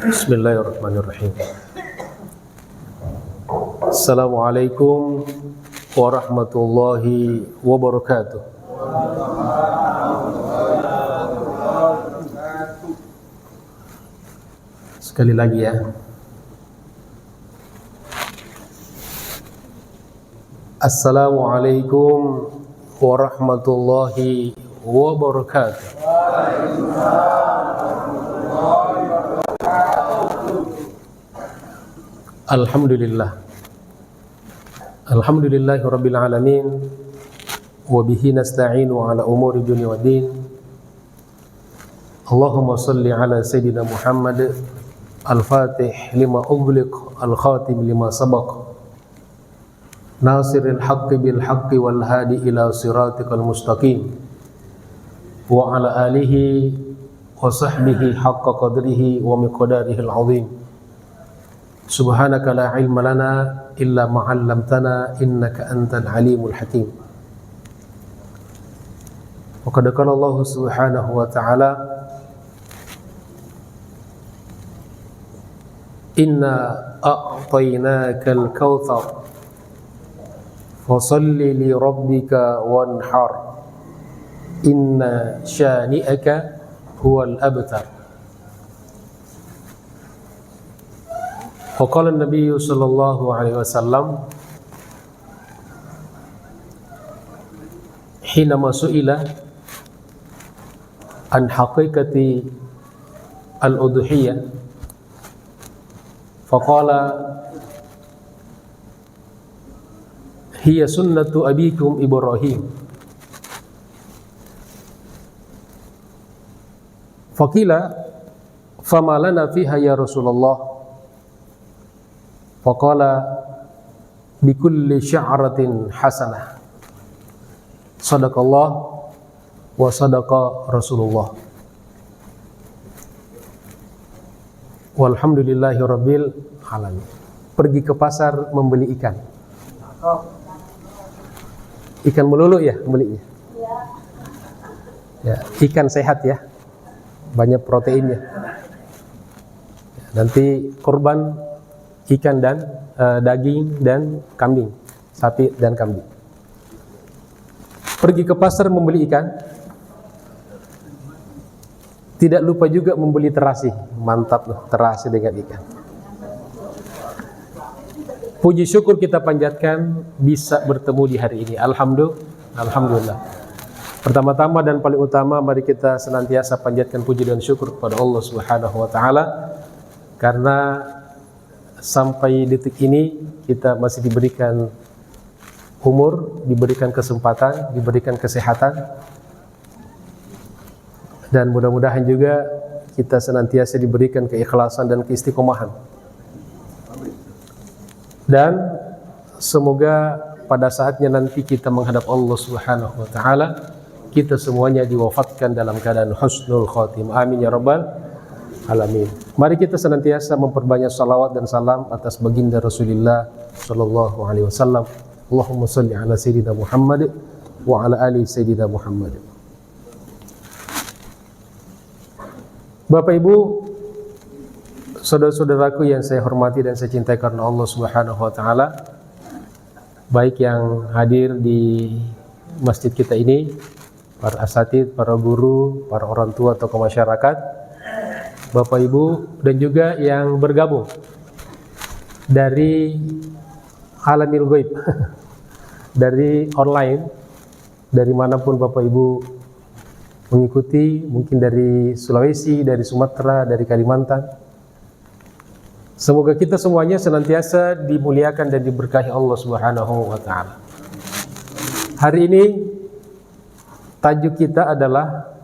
Bismillahirrahmanirrahim. Assalamualaikum warahmatullahi wabarakatuh. Sekali lagi ya. Assalamualaikum warahmatullahi wabarakatuh. Alhamdulillah. Alhamdulillahi rabbil alamin. Wa bihi nasta'inu ala umuri dunya waddin. Allahumma salli ala sayyidina Muhammad al-fatih lima ughliq al-khatim lima sabaq nasiril haqqi bil haqqi wal hadi ila siratikal mustaqim wa ala alihi wa sahbihi haqqa qadrihi wa miqdarihi al-azim. Subhanaka la ilma lana illa ma 'allamtana innaka antal alimul hakim. Wa qad qala Allah subhanahu wa ta'ala inna a'tainakal kautsar fasalli li rabbika wanhar inna syani'aka huwal abtar. Waqala an-nabiy sallallahu alaihi wasallam hina su'ila an haqiqati al-udhiyah faqala hiya sunnatu abikum Ibrahim. Faqila fama lana fiha ya Rasulullah. Faqala bikulli sya'ratin hasanah. Sadaqallah wa sadaqa Rasulullah. Walhamdulillahi rabbil alamin. Pergi ke pasar membeli ikan. Ikan melulu ya belinya. Ya, ikan sehat ya. Banyak proteinnya. Nanti kurban ikan dan daging dan kambing, sapi dan kambing. Pergi ke pasar membeli ikan. Tidak lupa juga membeli terasi. Mantap loh, terasi dengan ikan. Puji syukur kita panjatkan bisa bertemu di hari ini. Alhamdulillah. Pertama-tama dan paling utama mari kita senantiasa panjatkan puji dan syukur kepada Allah Subhanahu wa taala karena sampai detik ini kita masih diberikan umur, diberikan kesempatan, diberikan kesehatan, dan mudah-mudahan juga kita senantiasa diberikan keikhlasan dan keistiqomahan. Dan semoga pada saatnya nanti kita menghadap Allah Subhanahu wa taala, kita semuanya diwafatkan dalam keadaan husnul khatimah. Amin ya rabbal alamin. Mari kita senantiasa memperbanyak salawat dan salam atas baginda Rasulullah sallallahu alaihi wasallam. Allahumma salli ala sayyidina Muhammad wa ala ali sayyidina Muhammad. Bapak Ibu, saudara-saudaraku yang saya hormati dan saya cintai karena Allah Subhanahu wa taala, baik yang hadir di masjid kita ini, para asatidz, para guru, para orang tua atau masyarakat, Bapak Ibu, dan juga yang bergabung dari alamil ghaib, dari online, dari manapun Bapak Ibu mengikuti, mungkin dari Sulawesi, dari Sumatera, dari Kalimantan. Semoga kita semuanya senantiasa dimuliakan dan diberkahi Allah Subhanahu wa taala. Hari ini tajuk kita adalah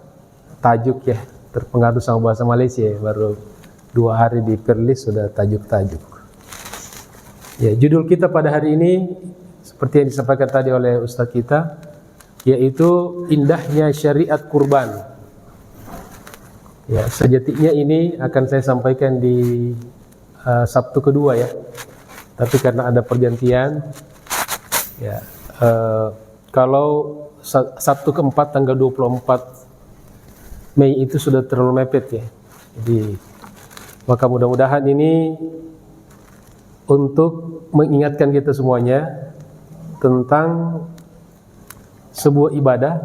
tajuk ya, terpengaruh sama bahasa Malaysia ya, baru 2 hari di Perlis sudah tajuk-tajuk. Ya, judul kita pada hari ini seperti yang disampaikan tadi oleh Ustaz kita, yaitu indahnya syariat kurban. Ya, sejatinya ini akan saya sampaikan di Sabtu kedua ya. Tapi karena ada pergantian ya, kalau Sabtu keempat tanggal 24 Mei itu sudah terlalu mepet ya. Jadi Maka mudah-mudahan ini untuk mengingatkan kita semuanya tentang sebuah ibadah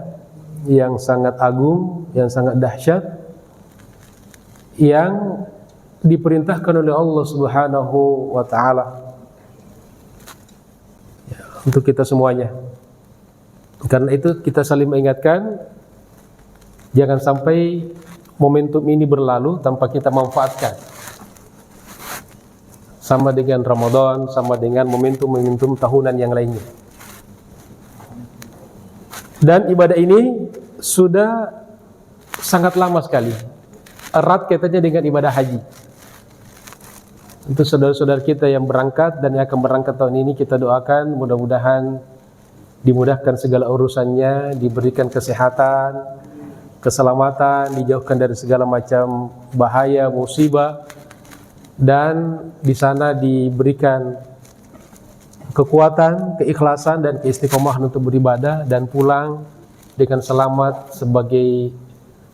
yang sangat agung, yang sangat dahsyat, yang diperintahkan oleh Allah Subhanahu wa taala untuk kita semuanya. Karena itu kita saling mengingatkan, jangan sampai momentum ini berlalu tanpa kita manfaatkan. Sama dengan Ramadan, sama dengan momentum-momentum tahunan yang lainnya. Dan ibadah ini sudah sangat lama sekali, erat kaitannya dengan ibadah haji. Untuk saudara-saudara kita yang berangkat dan yang akan berangkat tahun ini, kita doakan mudah-mudahan dimudahkan segala urusannya, diberikan kesehatan, keselamatan, dijauhkan dari segala macam bahaya, musibah, dan di sana diberikan kekuatan, keikhlasan dan keistiqomahan untuk beribadah dan pulang dengan selamat sebagai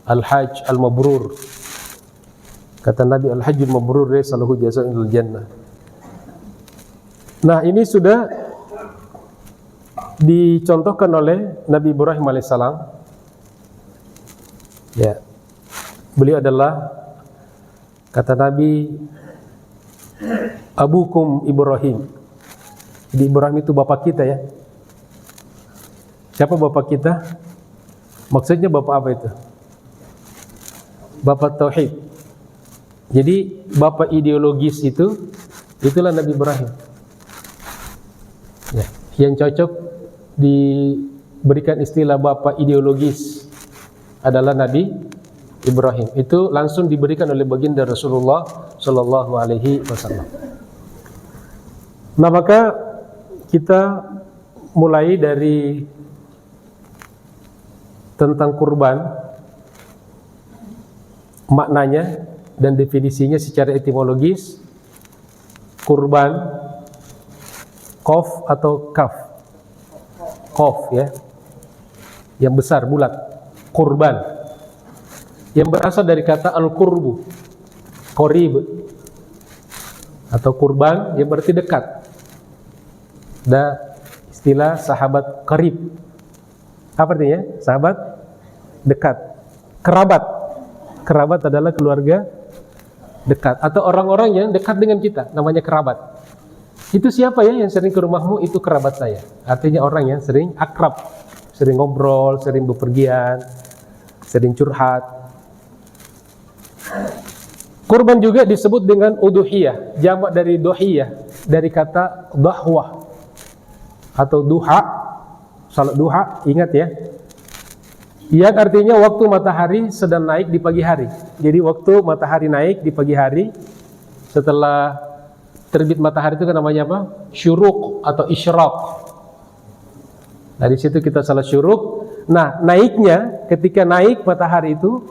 al-hajj al-mabrur. Kata Nabi, al-hajjul mabrur laysa lahu jazaa'un illal jannah. Nah, ini sudah dicontohkan oleh Nabi Ibrahim alaihissalam. Ya, beliau adalah, kata Nabi, abukum Ibrahim. Jadi Ibrahim itu bapak kita ya. Siapa bapak kita? Maksudnya bapak apa itu? Bapak tauhid. Jadi bapak ideologis itu, itulah Nabi Ibrahim. Ya, yang cocok diberikan istilah bapak ideologis adalah Nabi Ibrahim. Itu langsung diberikan oleh baginda Rasulullah Sallallahu Alaihi Wasallam. Nah, maka kita mulai dari tentang kurban, maknanya dan definisinya secara etimologis. Kurban, qaf atau kaf? Qaf ya, yang besar, bulat. Kurban, yang berasal dari kata al-qurbu, qarib, atau kurban yang berarti dekat. Dan istilah sahabat qarib, apa artinya? Sahabat dekat. Kerabat, kerabat adalah keluarga dekat atau orang-orang yang dekat dengan kita, namanya kerabat. Itu siapa ya yang sering ke rumahmu? Itu kerabat saya. Artinya orang yang sering akrab, sering ngobrol, sering bepergian, sering curhat. Kurban juga disebut dengan uduhiyah, jamak dari dohiyah, dari kata dahwah atau duha. Salat duha, ingat ya, yang artinya waktu matahari sedang naik di pagi hari. Jadi waktu matahari naik di pagi hari, setelah terbit matahari itu kan namanya apa? Syuruk atau isyraq. Nah, di situ kita salat syuruk. Nah, naiknya, ketika naik matahari itu,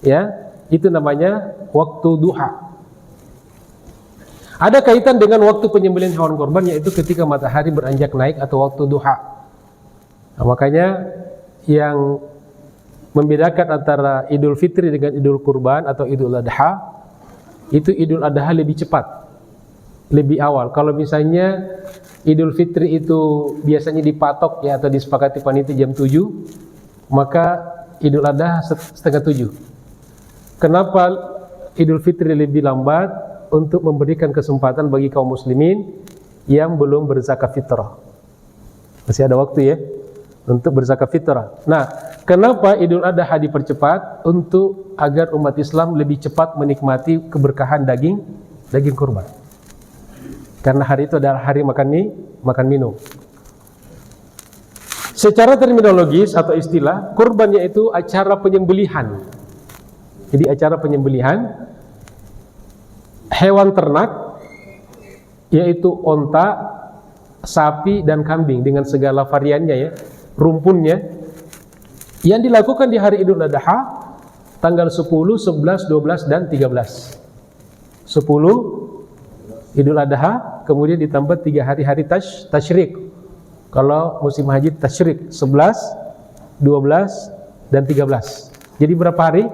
ya, itu namanya waktu duha. Ada kaitan dengan waktu penyembelihan hewan kurban, yaitu ketika matahari beranjak naik atau waktu duha. Nah, makanya yang membedakan antara Idul Fitri dengan Idul Kurban atau Idul Adha, itu Idul Adha lebih cepat, lebih awal. Kalau misalnya Idul Fitri itu biasanya dipatok ya atau disepakati panitia jam 7, maka Idul Adha setengah 7. Kenapa Idul Fitri lebih lambat? Untuk memberikan kesempatan bagi kaum muslimin yang belum berzakat fitrah. Masih ada waktu ya untuk berzakat fitrah. Nah, kenapa Idul Adha dipercepat? Untuk agar umat Islam lebih cepat menikmati keberkahan daging kurban. Karena hari itu adalah hari makan minum. Secara terminologis atau istilah, kurban yaitu acara penyembelihan. Jadi acara penyembelihan hewan ternak, yaitu onta, sapi dan kambing dengan segala variannya ya, rumpunnya, yang dilakukan di hari Idul Adha tanggal 10, 11, 12 dan 13. 10 Idul Adha, kemudian ditambah 3 hari tasyrik. Kalau musim haji tasyrik 11, 12 dan 13. Jadi berapa hari?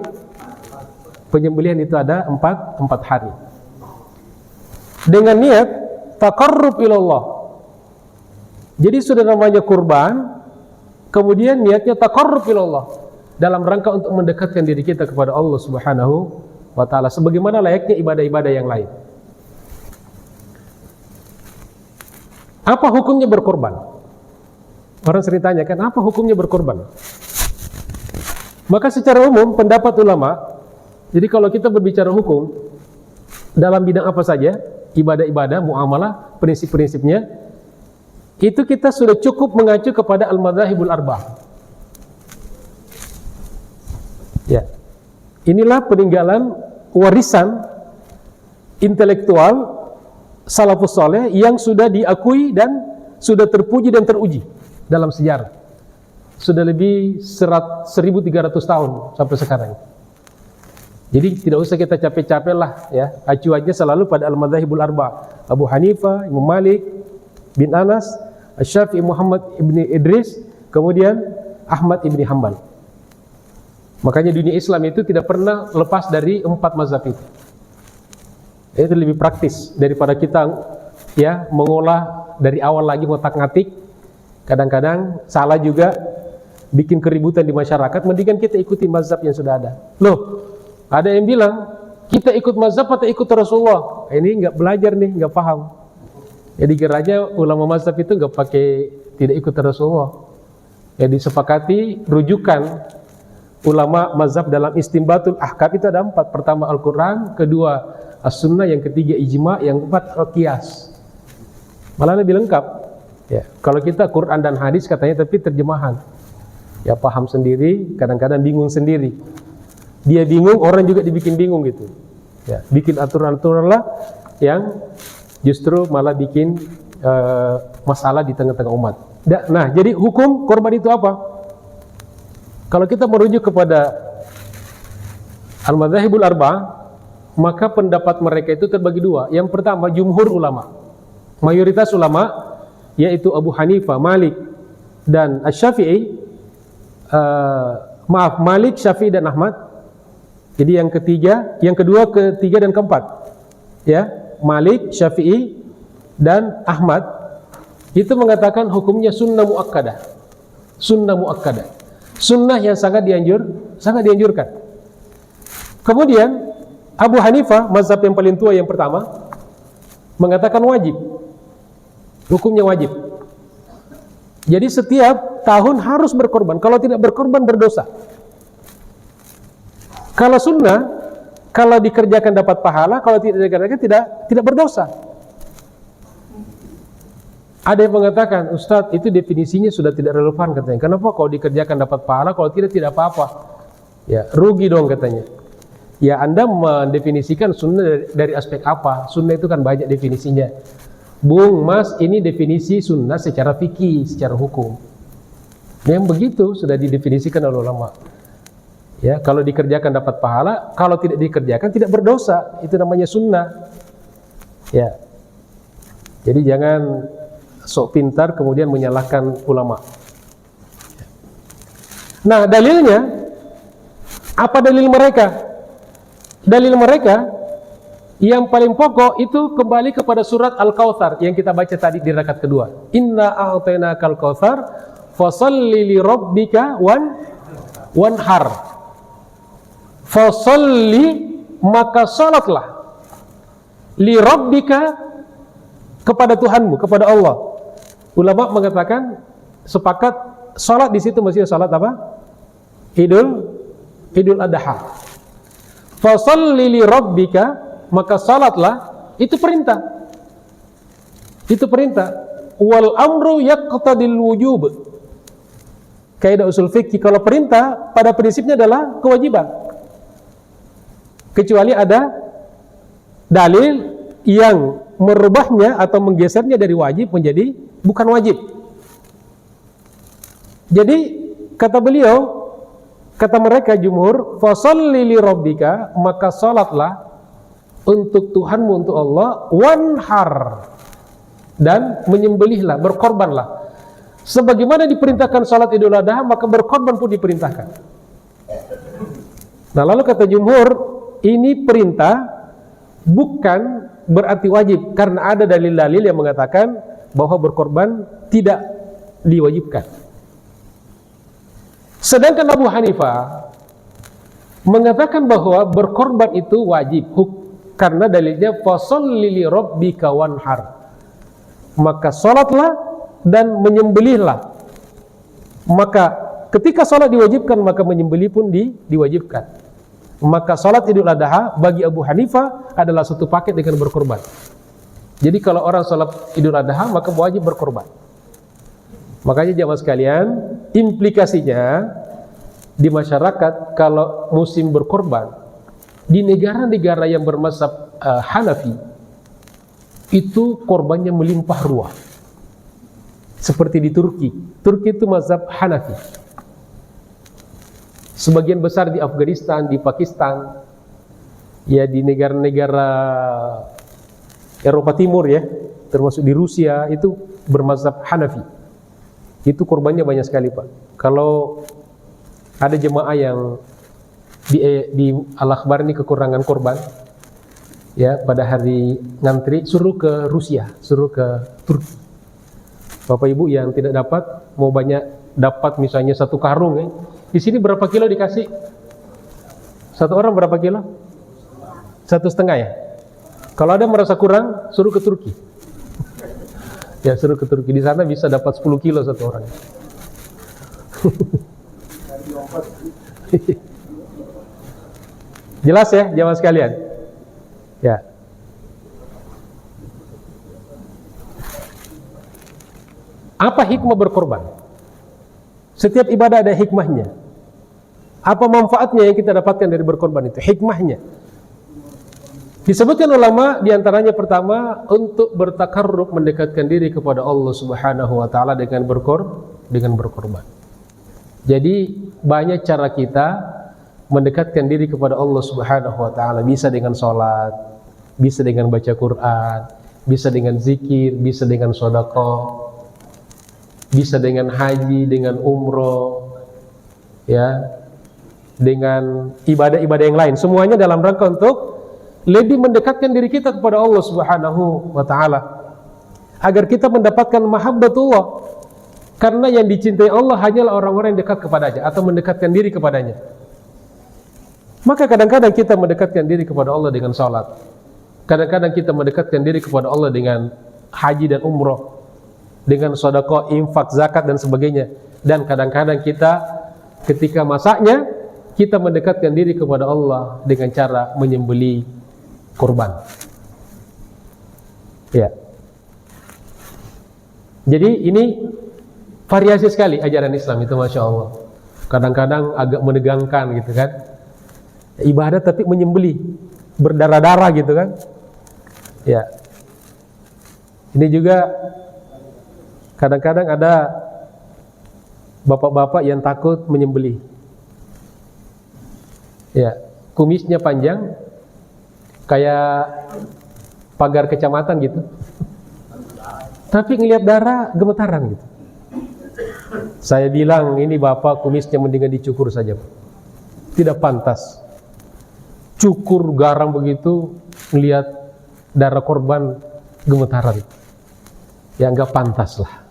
Penyembelihan itu ada empat hari. Dengan niat taqarrub ilallah. Jadi sudah namanya kurban, kemudian niatnya taqarrub ilallah, dalam rangka untuk mendekatkan diri kita kepada Allah Subhanahu wa ta'ala, sebagaimana layaknya ibadah-ibadah yang lain. Apa hukumnya berkorban? Orang sering tanya kan, apa hukumnya berkorban? Maka secara umum pendapat ulama, jadi kalau kita berbicara hukum dalam bidang apa saja, ibadah-ibadah, muamalah, prinsip-prinsipnya, itu kita sudah cukup mengacu kepada al-madzhabul arba'ah. Ya. Inilah peninggalan warisan intelektual salafus saleh yang sudah diakui dan sudah terpuji dan teruji dalam sejarah. Sudah lebih 1.300 tahun sampai sekarang. Jadi tidak usah kita capek-capek lah ya, acuannya selalu pada al-madzhabul arba'ah. Abu Hanifah, Imam Malik bin Anas, Asy-Syafi'i Muhammad ibni Idris, kemudian Ahmad ibni Hanbal. Makanya dunia Islam itu tidak pernah lepas dari 4 mazhab itu. Itu lebih praktis daripada kita ya mengolah dari awal lagi ngotak-ngatik. Kadang-kadang salah juga, bikin keributan di masyarakat. Mendingan kita ikuti mazhab yang sudah ada. Loh, ada yang bilang kita ikut mazhab atau ikut Rasulullah. Ini nggak belajar nih, nggak paham. Jadi kiranya ulama mazhab itu nggak pakai tidak ikut Rasulullah. Jadi disepakati rujukan ulama mazhab dalam istinbatul ahkam itu ada 4. Pertama Al-Quran, kedua As-Sunnah, yang ketiga ijma, yang keempat Al-Qiyas. Malah lebih lengkap. Ya, kalau kita Quran dan hadis katanya, tapi terjemahan. Ya paham sendiri, kadang-kadang bingung sendiri. Dia bingung, orang juga dibikin bingung gitu. Ya, bikin aturan-aturan lah yang justru malah bikin masalah di tengah-tengah umat. Nah, jadi hukum korban itu apa? Kalau kita merujuk kepada al-madzhabul arba'ah, maka pendapat mereka itu terbagi 2. Yang pertama, jumhur ulama, mayoritas ulama, yaitu Abu Hanifah, Malik, dan Asy-Syafi'i. Malik, Syafi'i, dan Ahmad. Jadi yang ketiga, yang kedua, ketiga, dan keempat, ya, Malik, Syafi'i, dan Ahmad, itu mengatakan hukumnya sunnah muakkadah. Sunnah muakkadah, sunnah yang sangat dianjurkan. Kemudian Abu Hanifah, mazhab yang paling tua yang pertama, mengatakan wajib. Hukumnya wajib. Jadi setiap tahun harus berkorban. Kalau tidak berkorban berdosa. Kalau sunnah, kalau dikerjakan dapat pahala, kalau tidak dikerjakan tidak berdosa. Ada yang mengatakan, Ustadz, itu definisinya sudah tidak relevan katanya. Kenapa kalau dikerjakan dapat pahala, kalau tidak apa-apa? Ya, rugi dong katanya. Ya, Anda mendefinisikan sunnah dari aspek apa? Sunnah itu kan banyak definisinya. Bung, Mas, ini definisi sunnah secara fikih, secara hukum. Yang begitu sudah didefinisikan oleh ulama. Ya, kalau dikerjakan dapat pahala, kalau tidak dikerjakan tidak berdosa. Itu namanya sunnah. Ya. Jadi jangan sok pintar kemudian menyalahkan ulama. Nah, dalilnya apa dalil mereka? Dalil mereka yang paling pokok itu kembali kepada surat Al-Kautsar yang kita baca tadi di rakaat kedua. Inna a'tainakal kautsar fasholli li rabbika wanhar. Fasholli, maka salatlah, li rabbika, kepada Tuhanmu, kepada Allah. Ulama mengatakan sepakat salat di situ maksudnya salat apa? Idul Adha. Fasholli li rabbika, maka salatlah, itu perintah. Itu perintah. Wal amru yaqtadil wujub. Kaidah usul fikih, kalau perintah pada prinsipnya adalah kewajiban. Kecuali ada dalil yang merubahnya atau menggesernya dari wajib menjadi bukan wajib. Jadi kata beliau, kata mereka jumhur, fasholli li rabbika, maka salatlah untuk Tuhanmu, untuk Allah, wanhar, dan menyembelihlah, berkorbanlah. Sebagaimana diperintahkan salat Idul Adha, maka berkorban pun diperintahkan. Nah, lalu kata jumhur, ini perintah, bukan berarti wajib, karena ada dalil-dalil yang mengatakan bahwa berkorban tidak diwajibkan. Sedangkan Abu Hanifah mengatakan bahwa berkorban itu wajib, karena dalilnya fasholli li rabbika wanhar, maka salatlah dan menyembelihlah. Maka ketika salat diwajibkan, maka menyembelih pun diwajibkan. Maka salat Idul Adha bagi Abu Hanifah adalah satu paket dengan berkorban. Jadi kalau orang salat Idul Adha, maka wajib berkorban. Makanya jamaah sekalian, implikasinya di masyarakat kalau musim berkorban, di negara-negara yang bermazhab Hanafi, itu korbannya melimpah ruah. Seperti di Turki. Turki itu mazhab Hanafi. Sebagian besar di Afghanistan, di Pakistan, ya di negara-negara Eropa Timur ya, termasuk di Rusia, itu bermazhab Hanafi. Itu korbannya banyak sekali Pak. Kalau ada jemaah yang di Al-Akhbar ini kekurangan korban, ya pada hari ngantri, suruh ke Rusia, suruh ke Turki. Bapak Ibu yang tidak dapat, mau banyak dapat misalnya 1 karung ya. Di sini berapa kilo dikasih? 1 orang berapa kilo? 1,5 ya. Kalau ada merasa kurang, suruh ke Turki. Ya suruh ke Turki. Di sana bisa dapat 10 kilo 1 orang. Jelas ya, jamaah sekalian. Ya. Apa hikmah berkorban? Setiap ibadah ada hikmahnya. Apa manfaatnya yang kita dapatkan dari berkorban itu? Hikmahnya. Disebutkan ulama diantaranya pertama, untuk bertakarrub, mendekatkan diri kepada Allah Subhanahu wa taala dengan berkorban. Jadi banyak cara kita mendekatkan diri kepada Allah Subhanahu wa taala, bisa dengan salat, bisa dengan baca Quran, bisa dengan zikir, bisa dengan sedekah, bisa dengan haji, dengan umroh, ya, dengan ibadah-ibadah yang lain. Semuanya dalam rangka untuk lebih mendekatkan diri kita kepada Allah Subhanahu wa taala, agar kita mendapatkan mahabbatullah. Karena yang dicintai Allah hanyalah orang-orang yang dekat kepadanya atau mendekatkan diri kepadanya. Maka kadang-kadang kita mendekatkan diri kepada Allah dengan salat. Kadang-kadang kita mendekatkan diri kepada Allah dengan haji dan umroh, dengan sedekah, infak, zakat dan sebagainya. Dan kadang-kadang kita ketika masaknya, kita mendekatkan diri kepada Allah dengan cara menyembelih kurban. Ya. Jadi ini variasi sekali ajaran Islam itu, Masya Allah. Kadang-kadang agak menegangkan gitu kan, ibadah tapi menyembelih, berdarah-darah gitu kan. Ya. Ini juga kadang-kadang ada bapak-bapak yang takut menyembelih. Ya, kumisnya panjang kayak pagar kecamatan gitu, tapi ngelihat darah gemetaran gitu. Saya bilang, ini bapak kumisnya mendingan dicukur saja, tidak pantas cukur garang begitu, ngelihat darah korban gemetaran. Ya enggak pantas lah.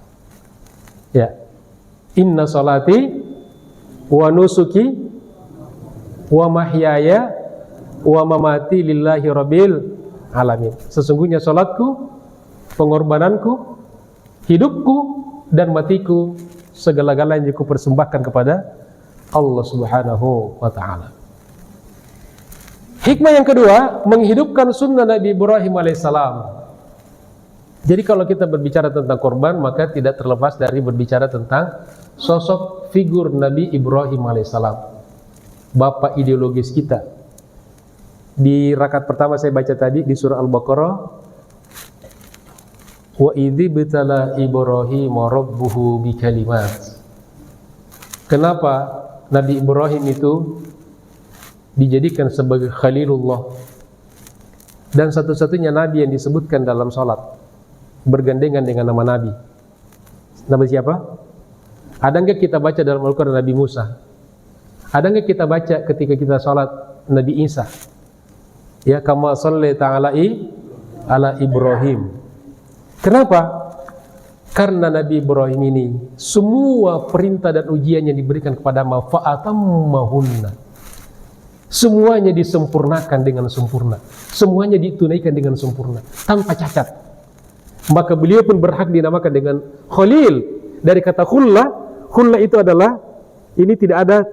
Ya, inna salati wa nusuki wa mahyaya wa mamati lillahi rabbil alamin. Sesungguhnya salatku, pengorbananku, hidupku dan matiku, segala-galanya aku persembahkan kepada Allah Subhanahu wa taala. Hikmah yang kedua, menghidupkan sunnah Nabi Ibrahim alaihissalam. Jadi kalau kita berbicara tentang korban, maka tidak terlepas dari berbicara tentang sosok figur Nabi Ibrahim alaihissalam, bapak ideologis kita. Di rakaat pertama saya baca tadi di surah Al-Baqarah, wa idzi bitala Ibrahim rabbuhu bikalimat. Kenapa Nabi Ibrahim itu dijadikan sebagai Khalilullah dan satu-satunya nabi yang disebutkan dalam salat bergandengan dengan nama nabi? Nabi siapa? Ada enggak kita baca dalam Al-Quran Nabi Musa? Ada enggak kita baca ketika kita salat Nabi Isa? Ya, kama shallaita ala Ibrahim. Kenapa? Karena Nabi Ibrahim ini semua perintah dan ujian yang diberikan kepada fa'atammahunna, semuanya disempurnakan dengan sempurna, semuanya ditunaikan dengan sempurna, tanpa cacat. Maka beliau pun berhak dinamakan dengan Khalil. Dari kata khulla itu adalah ini tidak ada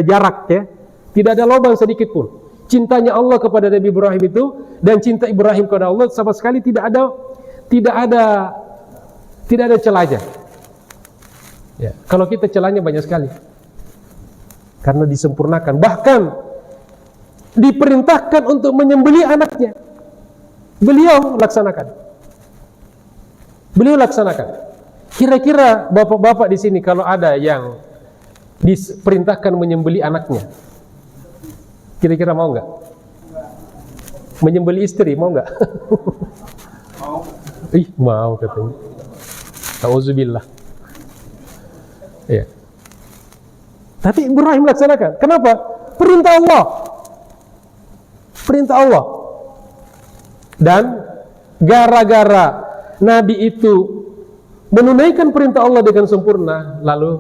jarak ya, tidak ada lubang sedikit pun. Cintanya Allah kepada Nabi Ibrahim itu dan cinta Ibrahim kepada Allah sama sekali tidak ada celahnya. Ya, kalau kita celahnya banyak sekali. Karena disempurnakan, bahkan diperintahkan untuk menyembelih anaknya. Beliau laksanakan. Kira-kira bapak-bapak di sini kalau ada yang diperintahkan menyembelih anaknya, kira-kira mau nggak? Menyembelih istri mau nggak? Mau katanya. Auzubillah. Ya. Tapi Ibrahim laksanakan. Kenapa? Perintah Allah. Dan gara-gara Nabi itu menunaikan perintah Allah dengan sempurna, lalu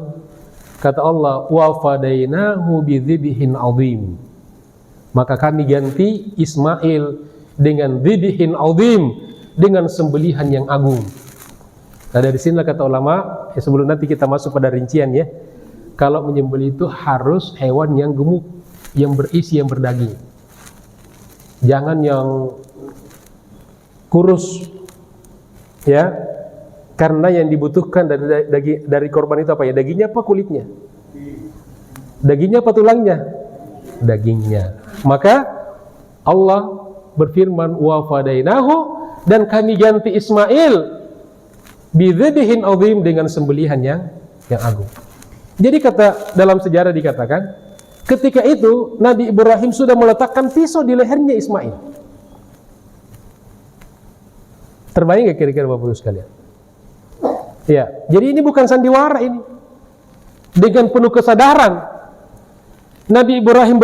kata Allah, wa fadainahu bidzibhin adzim. Maka kami ganti Ismail dengan dzibhin adzim, dengan sembelihan yang agung. Nah, dari sinilah kata ulama, sebelum nanti kita masuk pada rincian ya, kalau menyembelih itu harus hewan yang gemuk, yang berisi, yang berdaging. Jangan yang kurus, ya, karena yang dibutuhkan dari korban itu apa ya? Dagingnya apa kulitnya? Dagingnya apa tulangnya? Dagingnya. Maka Allah berfirman, wa fadainahu, dan kami ganti Ismail bidzibhin adzim, dengan sembelihan yang agung. Jadi dalam sejarah dikatakan, ketika itu Nabi Ibrahim sudah meletakkan pisau di lehernya Ismail. Terbayang nggak kira-kira Bapak Ibu sekalian? Ya, jadi ini bukan sandiwara ini. Dengan penuh kesadaran Nabi Ibrahim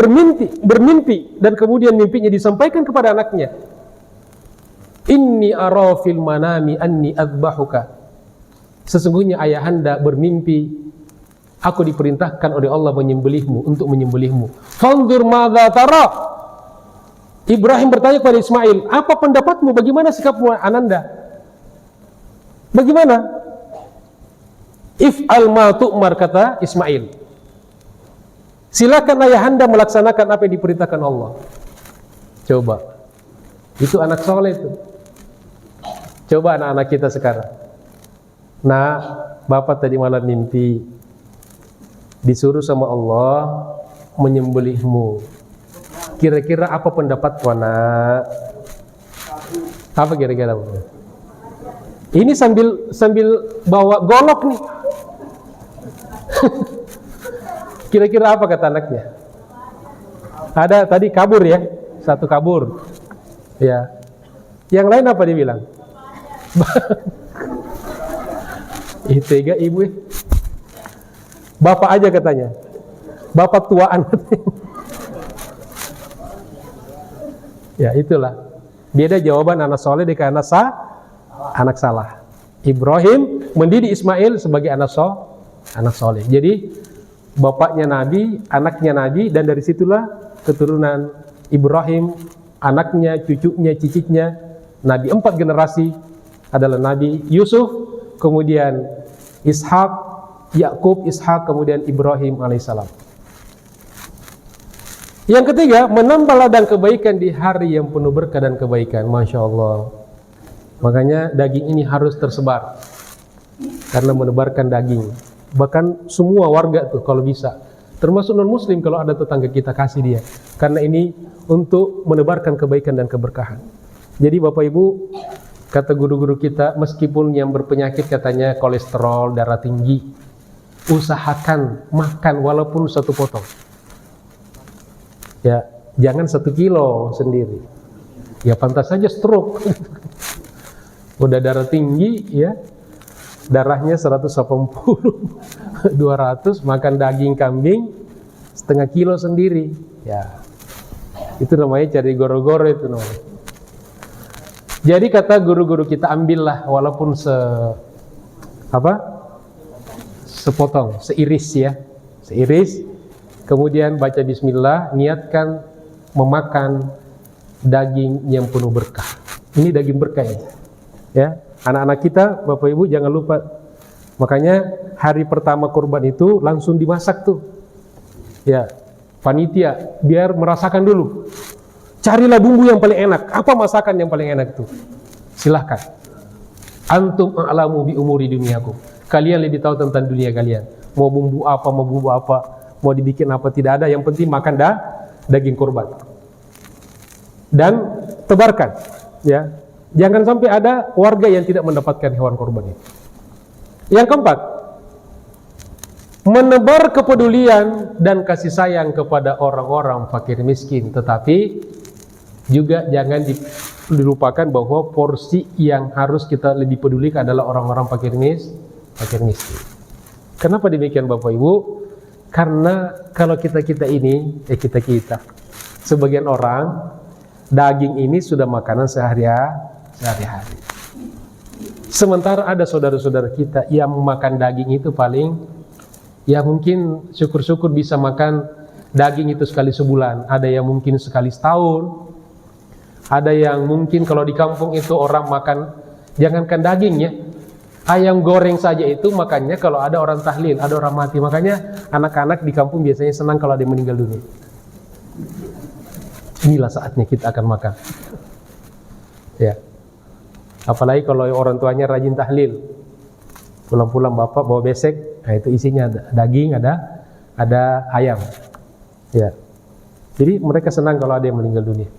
bermimpi dan kemudian mimpinya disampaikan kepada anaknya. Inni ara fil manami anni adzbahuka. Sesungguhnya ayahanda bermimpi aku diperintahkan oleh Allah untuk menyembelihmu. Fanzur madza tara. Ibrahim bertanya kepada Ismail, apa pendapatmu? Bagaimana sikapmu ananda? Bagaimana? If'al ma tu'mar, kata Ismail. Silakan ayahanda melaksanakan apa yang diperintahkan Allah. Coba. Itu anak soleh itu. Coba anak-anak kita sekarang. Nah, bapak tadi malam mimpi disuruh sama Allah menyembelihmu. Kira-kira apa pendapatku anak? Apa kira-kira? Ini sambil bawa golok nih. Kira-kira apa kata anaknya? Ada tadi kabur ya, satu kabur. Ya. Yang lain apa dia bilang? Tega ibu ya. Bapak aja katanya. Bapak tuaan. Ya itulah. Beda jawaban anak soleh dengan anak salah. Ibrahim mendidik Ismail sebagai anak soleh. Jadi bapaknya Nabi, anaknya Nabi, dan dari situlah keturunan Ibrahim, anaknya, cucunya, cicitnya Nabi. 4 generasi adalah Nabi Yusuf, kemudian Ishak, Yakub, Ishak, kemudian Ibrahim alaihissalam. Yang ketiga, menambah ladang kebaikan di hari yang penuh berkah dan kebaikan. Masya Allah. Makanya daging ini harus tersebar, karena menebarkan daging. Bahkan semua warga tuh kalau bisa, termasuk non muslim, kalau ada tetangga kita kasih dia, karena ini untuk menebarkan kebaikan dan keberkahan. Jadi Bapak Ibu, kata guru-guru kita, meskipun yang berpenyakit katanya kolesterol, darah tinggi, usahakan makan walaupun 1 potong. Ya, jangan 1 kilo sendiri. Ya pantas saja stroke. Udah darah tinggi ya, darahnya 180, 200, makan daging kambing 0,5 kilo sendiri. Ya. Itu namanya cari goro-goro itu namanya. Jadi kata guru-guru kita, ambillah walaupun sepotong, seiris ya, seiris. Kemudian baca bismillah, niatkan memakan daging yang penuh berkah. Ini daging berkah ini. Ya, anak-anak kita, Bapak Ibu jangan lupa. Makanya hari pertama kurban itu langsung dimasak tuh. Ya, panitia biar merasakan dulu. Carilah bumbu yang paling enak. Apa masakan yang paling enak itu? Silahkan. Antum a'lamu bi umuri dunyakum. Kalian lebih tahu tentang dunia kalian. Mau bumbu apa, mau dibikin apa, tidak ada. Yang penting makan daging kurban. Dan tebarkan, ya. Jangan sampai ada warga yang tidak mendapatkan hewan kurban itu. Yang keempat, menebar kepedulian dan kasih sayang kepada orang-orang fakir miskin, tetapi juga jangan dilupakan bahwa porsi yang harus kita lebih pedulikan adalah orang-orang fakir miskin. Kenapa demikian Bapak Ibu? Karena kalau kita sebagian orang, daging ini sudah makanan sehari-hari. Sementara ada saudara-saudara kita yang makan daging itu paling, ya mungkin syukur-syukur bisa makan daging itu sekali sebulan. Ada yang mungkin sekali setahun. Ada yang mungkin kalau di kampung itu orang makan, jangankan dagingnya, ayam goreng saja itu makannya kalau ada orang tahlil, ada orang mati. Makanya anak-anak di kampung biasanya senang kalau ada yang meninggal dunia. Inilah saatnya kita akan makan. Ya. Apalagi kalau orang tuanya rajin tahlil. Pulang-pulang bapak bawa besek, nah itu isinya ada daging, ada ayam. Ya. Jadi mereka senang kalau ada yang meninggal dunia.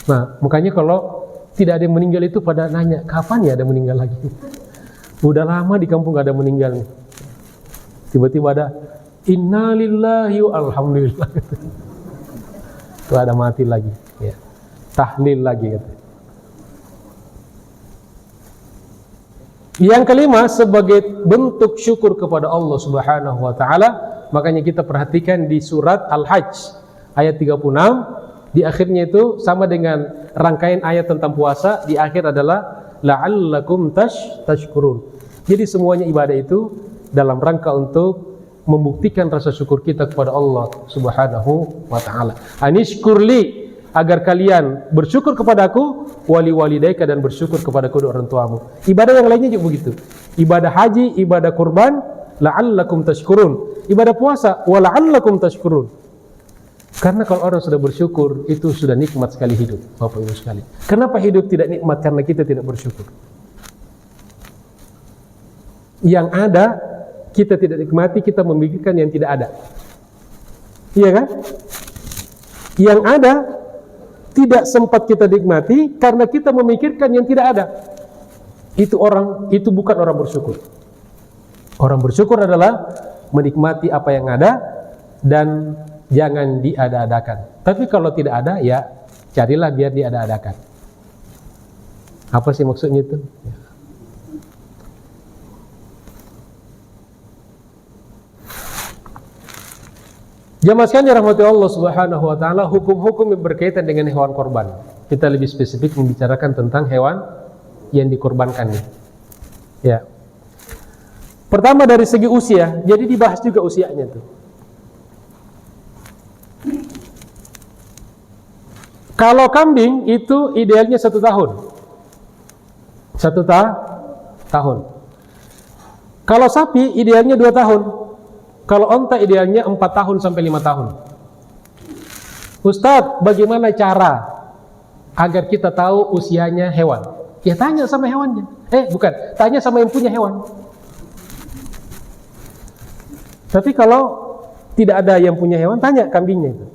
Nah, makanya kalau tidak ada yang meninggal itu pada nanya, kapan ya ada meninggal lagi? Udah lama di kampung gak ada meninggal. Tiba-tiba ada innalillahi wa alhamdulillah. Itu ada mati lagi, ya. Tahlil lagi kata. Yang kelima, sebagai bentuk syukur kepada Allah Subhanahu wa taala, makanya kita perhatikan di surat Al-Hajj ayat 36, di akhirnya itu sama dengan rangkaian ayat tentang puasa, di akhir adalah la'allakum tashkurun. Jadi semuanya ibadah itu dalam rangka untuk membuktikan rasa syukur kita kepada Allah Subhanahu wa taala. Anishkurli, agar kalian bersyukur kepadaku, wali walidayka, dan bersyukur kepada kedua orang tuamu. Ibadah yang lainnya juga begitu. Ibadah haji, ibadah kurban, la'allakum tashkurun. Ibadah puasa, wa la'allakum tashkurun. Karena kalau orang sudah bersyukur, itu sudah nikmat sekali hidup, Bapak Ibu sekali. Kenapa hidup tidak nikmat? Karena kita tidak bersyukur. Yang ada kita tidak nikmati, kita memikirkan yang tidak ada. Iya kan? Yang ada tidak sempat kita nikmati karena kita memikirkan yang tidak ada. Itu bukan orang bersyukur. Orang bersyukur adalah menikmati apa yang ada dan jangan diada-adakan. Tapi kalau tidak ada, ya carilah biar diada-adakan. Apa sih maksudnya itu? Jamaah sekalian dirahmati Allah Subhanahu wa taala, hukum-hukum yang berkaitan dengan hewan korban. Kita lebih spesifik membicarakan tentang hewan yang dikorbankan nih. Ya. Pertama dari segi usia, jadi dibahas juga usianya tuh. Kalau kambing itu idealnya 1 tahun. 1 tahun. Kalau sapi idealnya 2 tahun. Kalau onta idealnya 4 tahun sampai 5 tahun. Ustadz, bagaimana cara agar kita tahu usianya hewan? Ya tanya sama hewannya. Tanya sama yang punya hewan. Tapi kalau tidak ada yang punya hewan, tanya kambingnya itu.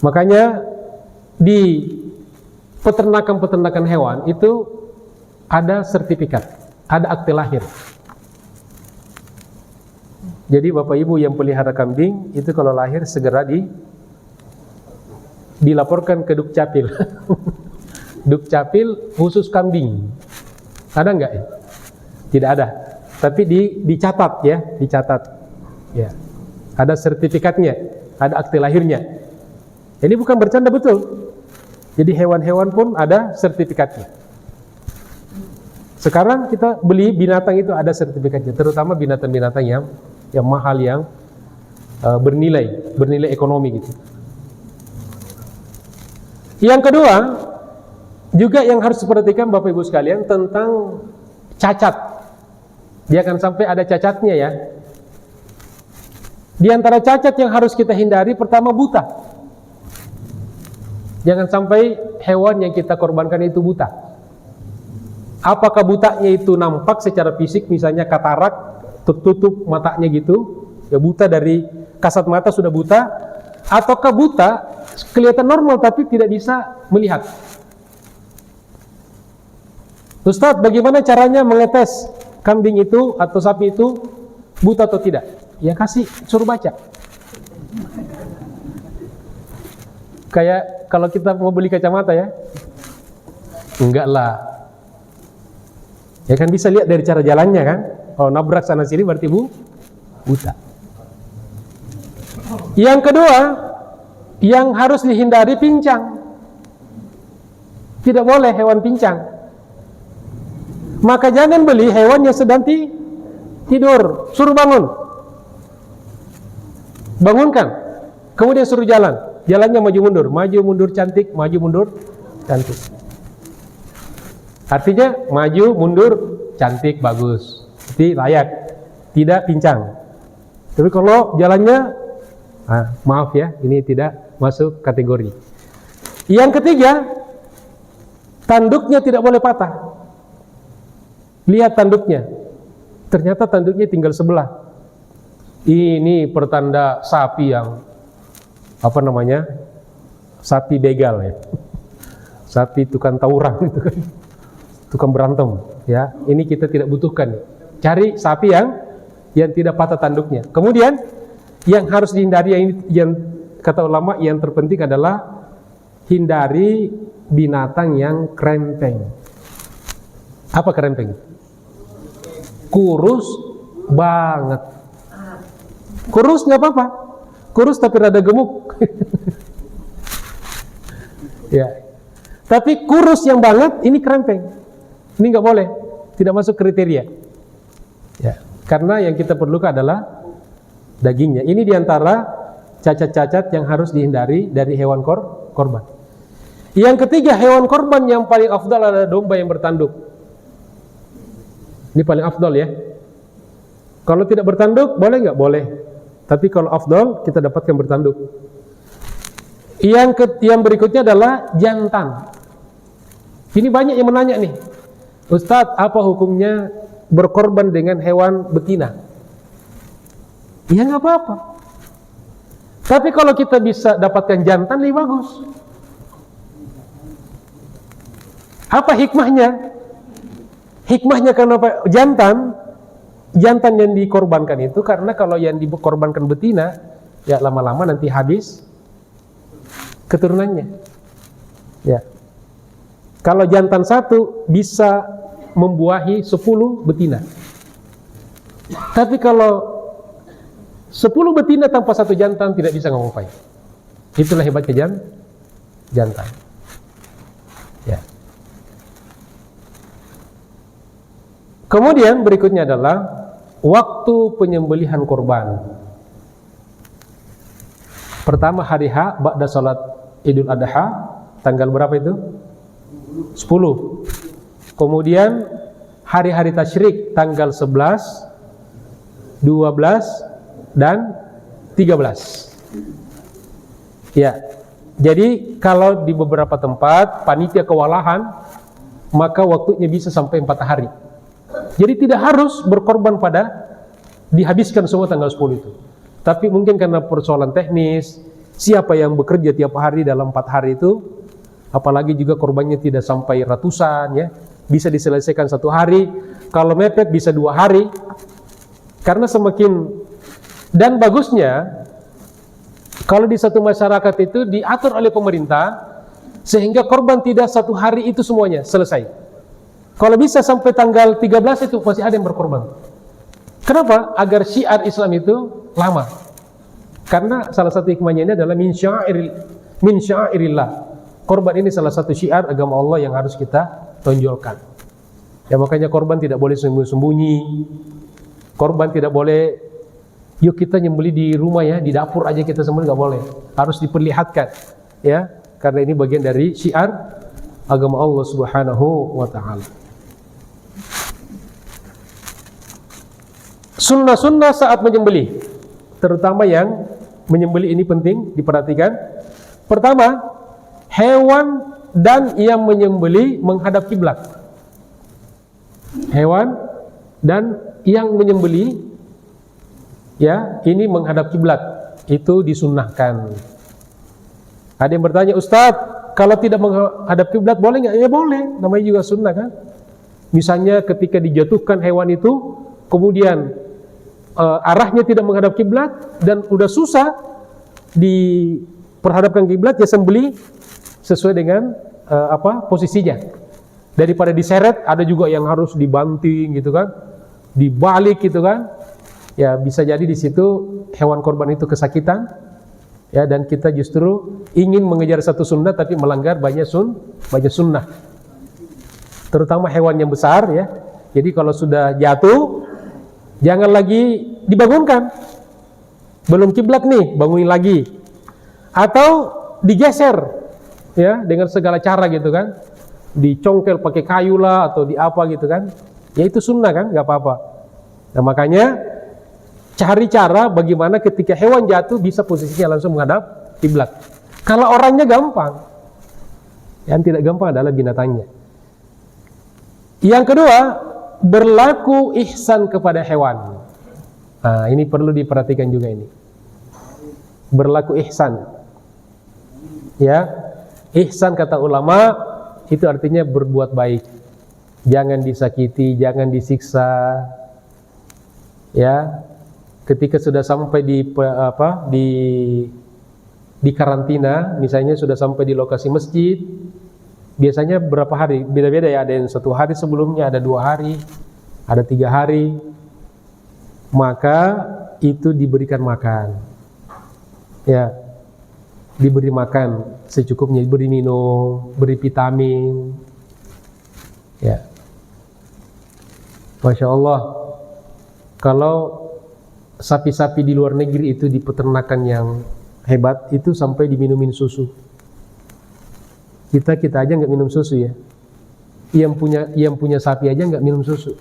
Makanya di peternakan hewan itu ada sertifikat, ada akte lahir. Jadi Bapak Ibu yang pelihara kambing itu kalau lahir segera dilaporkan ke Dukcapil. Dukcapil khusus kambing. Ada enggak ya? Tidak ada. Tapi dicatat ya, dicatat. Ya. Ada sertifikatnya. ada akte lahirnya. Ini bukan bercanda, betul. Jadi hewan-hewan pun ada sertifikatnya. Sekarang kita beli binatang itu ada sertifikatnya, terutama binatang-binatang yang mahal, yang bernilai ekonomi gitu. Yang kedua, juga yang harus diperhatikan Bapak Ibu sekalian tentang cacat. Jangan sampai ada cacatnya ya. Di antara cacat yang harus kita hindari, pertama buta. Jangan sampai hewan yang kita korbankan itu buta. Apakah butanya itu nampak secara fisik, misalnya katarak, tertutup matanya gitu, ya buta dari kasat mata sudah buta, ataukah buta kelihatan normal tapi tidak bisa melihat. Ustadz, bagaimana caranya mengetes kambing itu atau sapi itu buta atau tidak? Ya suruh baca. Kayak kalau kita mau beli kacamata ya, enggak lah. Ya kan bisa lihat dari cara jalannya kan. Kalau nabrak sana sini berarti buta. Yang kedua, yang harus dihindari pincang. Tidak boleh hewan pincang. Maka jangan beli hewan yang sedang tidur, suruh bangun. Bangunkan. Kemudian suruh jalan. Jalannya maju mundur cantik, maju mundur cantik. Artinya maju mundur cantik, bagus. Jadi layak, tidak pincang. Tapi kalau jalannya maaf ya, ini tidak masuk kategori. Yang ketiga, tanduknya tidak boleh patah. Lihat tanduknya, ternyata tanduknya tinggal sebelah. Ini pertanda sapi yang sapi begal ya, sapi tukang tawuran itu kan, tukang berantem ya. Ini kita tidak butuhkan. Cari sapi yang tidak patah tanduknya. Kemudian yang harus dihindari, yang kata ulama yang terpenting adalah hindari binatang yang krempeng. Apa krempeng? Kurus banget. Kurus nggak apa-apa, kurus tapi rada gemuk. Ya. Tapi kurus yang banget ini krempeng. Ini nggak boleh, tidak masuk kriteria. Ya. Karena yang kita perlukan adalah dagingnya. Ini diantara cacat-cacat yang harus dihindari dari hewan korban. Yang ketiga, hewan korban yang paling afdal adalah domba yang bertanduk. Ini paling afdal ya. Kalau tidak bertanduk boleh nggak? Boleh. Tapi kalau afdal kita dapatkan bertanduk. Yang berikutnya adalah jantan. Ini banyak yang menanya nih, Ustadz, apa hukumnya berkorban dengan hewan betina? Ya nggak apa-apa. Tapi kalau kita bisa dapatkan jantan lebih bagus. Apa hikmahnya? Hikmahnya karena jantan yang dikorbankan itu, karena kalau yang dikorbankan betina, ya lama-lama nanti habis keturunannya. Ya. Kalau jantan satu bisa membuahi 10 betina. Tapi kalau 10 betina tanpa satu jantan tidak bisa ngomong. Itulah hebatnya jantan. Ya. Kemudian berikutnya adalah waktu penyembelihan korban. Pertama hari H, ba'da salat Idul Adha, tanggal berapa itu? 10. Kemudian hari-hari tasyrik tanggal 11, 12 dan 13. Ya. Jadi kalau di beberapa tempat panitia kewalahan, maka waktunya bisa sampai 4 hari. Jadi tidak harus berkorban pada dihabiskan semua tanggal 10 itu. Tapi mungkin karena persoalan teknis, siapa yang bekerja tiap hari dalam 4 hari itu, apalagi juga korbannya tidak sampai ratusan ya, bisa diselesaikan 1 hari. Kalau mepet bisa 2 hari. Karena dan bagusnya kalau di satu masyarakat itu diatur oleh pemerintah sehingga korban tidak 1 hari itu semuanya selesai. Kalau bisa sampai tanggal 13 itu pasti ada yang berkorban. Kenapa? Agar syiar Islam itu lama. Karena salah satu hikmahnya ini adalah min syairillah. Korban ini salah satu syiar agama Allah yang harus kita tonjolkan. Ya makanya korban tidak boleh sembunyi-sembunyi. Korban tidak boleh, yuk kita nyembeli di rumah ya, di dapur aja kita sembeli, nggak boleh. Harus diperlihatkan, ya, karena ini bagian dari syiar agama Allah Subhanahu wa Ta'ala. Sunnah-sunnah saat menyembelih, terutama yang menyembelih ini penting diperhatikan. Pertama, hewan dan yang menyembelih menghadap kiblat. Hewan dan yang menyembelih, ya, ini menghadap kiblat, itu disunnahkan. Ada yang bertanya, Ustadz, kalau tidak menghadap kiblat boleh nggak? Ya boleh, namanya juga sunnah kan. Misalnya ketika dijatuhkan hewan itu, kemudian arahnya tidak menghadap kiblat dan udah susah diperhadapkan kiblat, ya sembelih sesuai dengan posisinya. Daripada diseret, ada juga yang harus dibanting gitu kan, dibalik gitu kan. Ya bisa jadi di situ hewan korban itu kesakitan, ya, dan kita justru ingin mengejar satu sunnah tapi melanggar banyak sunnah. Terutama hewan yang besar, ya. Jadi kalau sudah jatuh, jangan lagi dibangunkan. Belum kiblat nih, bangunin lagi. Atau digeser, ya, dengan segala cara gitu kan. Dicongkel pakai kayu lah atau di apa gitu kan. Ya itu sunnah kan, nggak apa-apa. Nah makanya cari cara bagaimana ketika hewan jatuh bisa posisinya langsung menghadap kiblat. Kalau orangnya gampang, yang tidak gampang adalah binatangnya. Yang kedua, berlaku ihsan kepada hewan. Nah ini perlu diperhatikan juga ini. Berlaku ihsan, ya. Ihsan kata ulama itu artinya berbuat baik. Jangan disakiti, jangan disiksa. Ya. Ketika sudah sampai di karantina, misalnya sudah sampai di lokasi masjid, biasanya berapa hari? Beda-beda ya, ada yang 1 hari sebelumnya, ada 2 hari, ada 3 hari. Maka itu diberikan makan. Ya. Diberi makan secukupnya, diberi minum, beri vitamin, ya. Masya Allah, kalau sapi-sapi di luar negeri itu di peternakan yang hebat itu sampai diminumin susu. Kita aja nggak minum susu ya. Yang punya sapi aja nggak minum susu.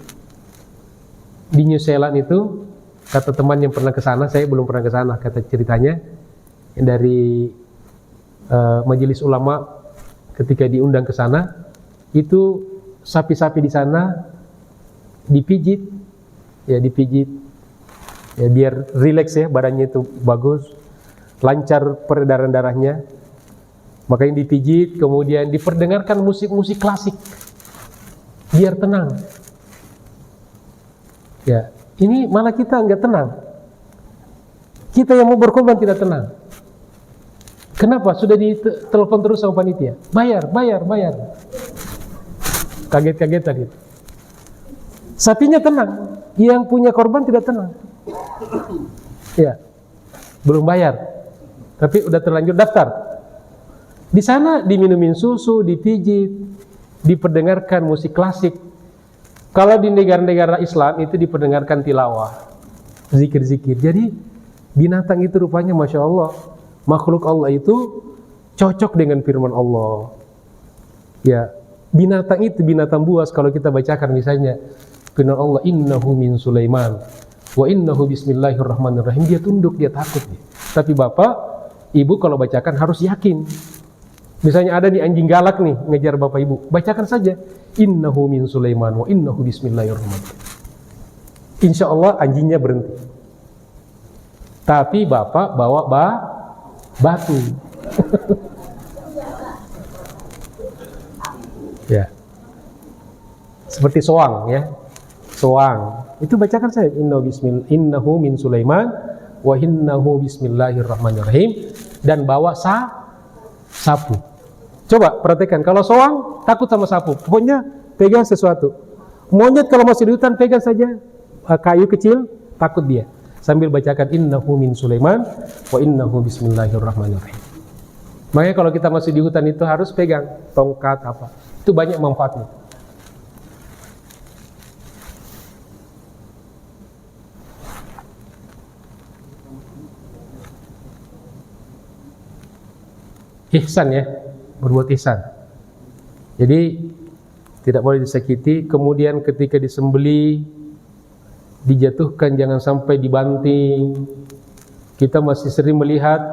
Di New Zealand itu, kata teman yang pernah ke sana, saya belum pernah ke sana, kata ceritanya dari majelis ulama ketika diundang ke sana, itu sapi-sapi di sana dipijit, ya biar rileks ya, badannya itu bagus, lancar peredaran darahnya. Makanya dipijit, kemudian diperdengarkan musik-musik klasik biar tenang. Ya, ini malah kita nggak tenang. Kita yang mau berkorban tidak tenang. Kenapa? Sudah ditelepon terus sama panitia. Bayar. Kaget-kaget tadi. Sapinya tenang, yang punya korban tidak tenang. Ya, belum bayar, tapi udah terlanjur daftar. Di sana diminumin susu, dipijit, diperdengarkan musik klasik. Kalau di negara-negara Islam itu diperdengarkan tilawah, zikir-zikir. Jadi binatang itu rupanya Masya Allah, makhluk Allah itu cocok dengan firman Allah. Ya, binatang itu, binatang buas, kalau kita bacakan misalnya firman Allah, innahu min Sulaiman wa innahu bismillahirrahmanirrahim, dia tunduk, dia takut. Tapi bapak, ibu kalau bacakan harus yakin. Misalnya ada nih anjing galak nih ngejar bapak ibu, bacakan saja innahu min Sulaiman wa innahu bismillahirrahmanirrahim. Insya Allah anjingnya berhenti. Tapi bapak bawa batu. Ya, seperti soang ya, soang itu bacakan saya innahu min Sulaiman wa innahu bismillahirrahmanirrahim, dan bawa sapu. Coba perhatikan, kalau soang takut sama sapu, pokoknya pegang sesuatu. Monyet kalau masih di hutan pegang saja kayu kecil, takut dia. sambil bacakan innahu min Sulaiman wa innahu bismillahirrahmanirrahim. Makanya kalau kita masih di hutan itu harus pegang tongkat apa. Itu banyak manfaatnya. Ihsan ya, berbuat ihsan. Jadi tidak boleh disakiti. Kemudian ketika disembeli, dijatuhkan, jangan sampai dibanting. Kita masih sering melihat,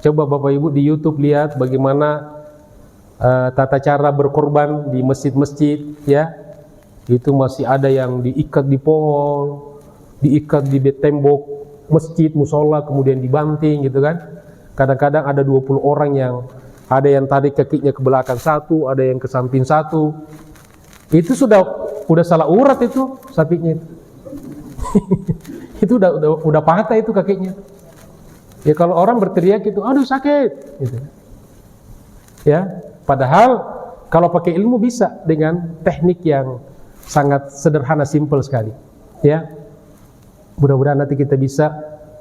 coba Bapak Ibu di YouTube lihat bagaimana tata cara berkorban di masjid-masjid ya. Itu masih ada yang diikat di pohon, diikat di tembok masjid, musola, kemudian dibanting gitu kan. Kadang-kadang ada 20 orang yang ada yang tarik kakinya ke belakang satu, ada yang ke samping satu. Itu sudah salah urat itu sapinya. Itu udah patah itu kakinya. Ya kalau orang berteriak itu, aduh sakit gitu. Ya, padahal kalau pakai ilmu bisa dengan teknik yang sangat sederhana, simple sekali. Ya. Mudah-mudahan nanti kita bisa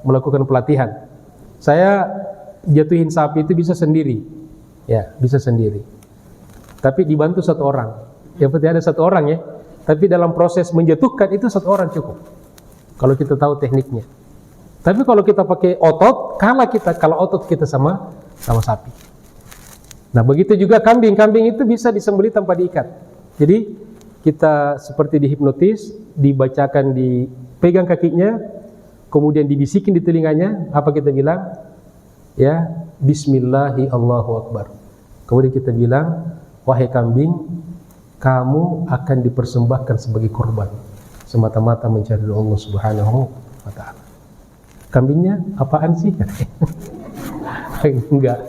melakukan pelatihan. Saya jatuhin sapi itu bisa sendiri. Ya, bisa sendiri. Tapi dibantu satu orang. Yang penting ada satu orang ya. Tapi dalam proses menjatuhkan itu satu orang cukup. Kalau kita tahu tekniknya. Tapi kalau kita pakai otot, kalau otot kita sama sapi. Nah, begitu juga kambing. Kambing itu bisa disembelih tanpa diikat. Jadi kita seperti dihipnotis, dibacakan, dipegang kakinya, kemudian dibisikin di telinganya, apa kita bilang? Ya, Bismillahi Allahu Akbar. Kemudian kita bilang, wahai kambing, kamu akan dipersembahkan sebagai korban semata-mata mencari Allah Subhanahu wa ta'ala. Kambingnya apaan sih? Enggak.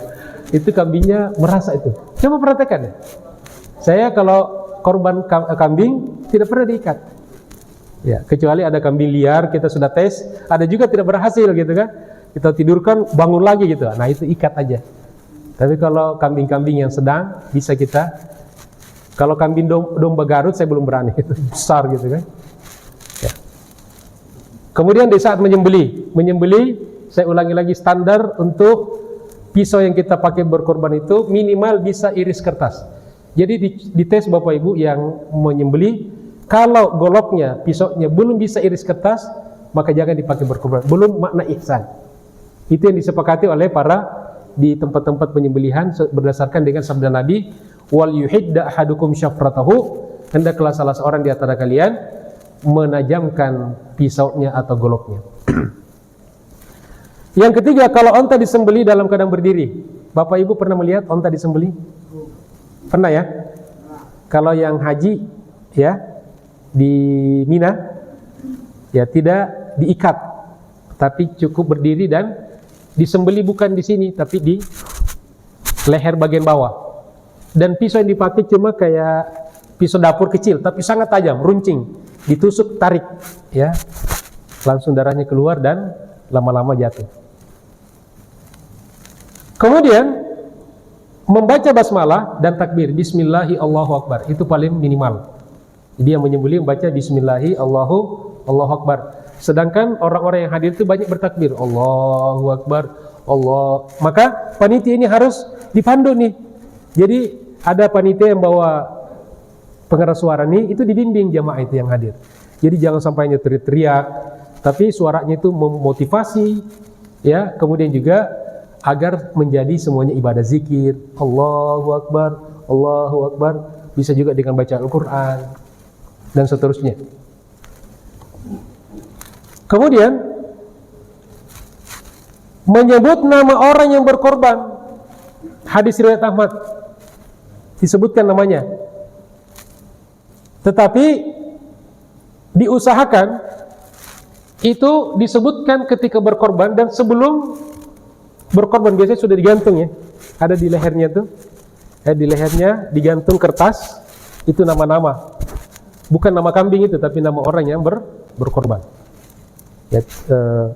Itu kambingnya merasa itu. Coba perhatikan ya. Saya kalau korban kambing tidak pernah diikat. Ya, kecuali ada kambing liar kita sudah tes, ada juga tidak berhasil gitu kan. Kita tidurkan, bangun lagi gitu. Nah, itu ikat aja. Tapi kalau kambing-kambing yang sedang bisa kita. Kalau kambing domba Garut saya belum berani, itu besar gitu kan. Ya. Kemudian di saat menyembelih, saya ulangi lagi, standar untuk pisau yang kita pakai berkorban itu minimal bisa iris kertas. Jadi dites Bapak Ibu yang menyembelih, kalau goloknya, pisaunya belum bisa iris kertas, maka jangan dipakai berkorban. Belum makna ihsan. Itu yang disepakati oleh para di tempat-tempat penyembelihan berdasarkan dengan sabda Nabi, wal yuhidda ahadukum syafratahu, hendaklah salah seorang di antara kalian menajamkan pisaunya atau goloknya. Yang ketiga, kalau onta disembeli dalam keadaan berdiri. Bapak Ibu pernah melihat onta disembeli? Pernah ya? Kalau yang haji ya di Mina ya tidak diikat, tapi cukup berdiri dan disembeli bukan di sini tapi di leher bagian bawah. Dan pisau yang dipakai cuma kayak pisau dapur kecil, tapi sangat tajam, runcing, ditusuk, tarik, ya, langsung darahnya keluar dan lama-lama jatuh. Kemudian membaca basmalah dan takbir, Bismillahi Allahu Akbar, itu paling minimal. Dia menyembelih membaca Bismillahi Allahu Akbar. Sedangkan orang-orang yang hadir itu banyak bertakbir, Allahu Akbar, Allah. Maka panitia ini harus dipandu nih. Jadi ada panitia yang bawa pengeras suara nih, itu dibimbing jamaah itu yang hadir. Jadi jangan sampai hanya teriak-teriak, tapi suaranya itu memotivasi, ya. Kemudian juga agar menjadi semuanya ibadah zikir, Allahu Akbar, Allahu Akbar. Bisa juga dengan baca Al-Quran dan seterusnya. Kemudian menyebut nama orang yang berkorban. Hadis riwayat Ahmad disebutkan namanya. Tetapi diusahakan itu disebutkan ketika berkorban dan sebelum berkorban. Biasanya sudah digantung ya. Ada di lehernya tuh. Di lehernya digantung kertas, itu nama-nama. Bukan nama kambing itu, tapi nama orang yang berkorban. Ya,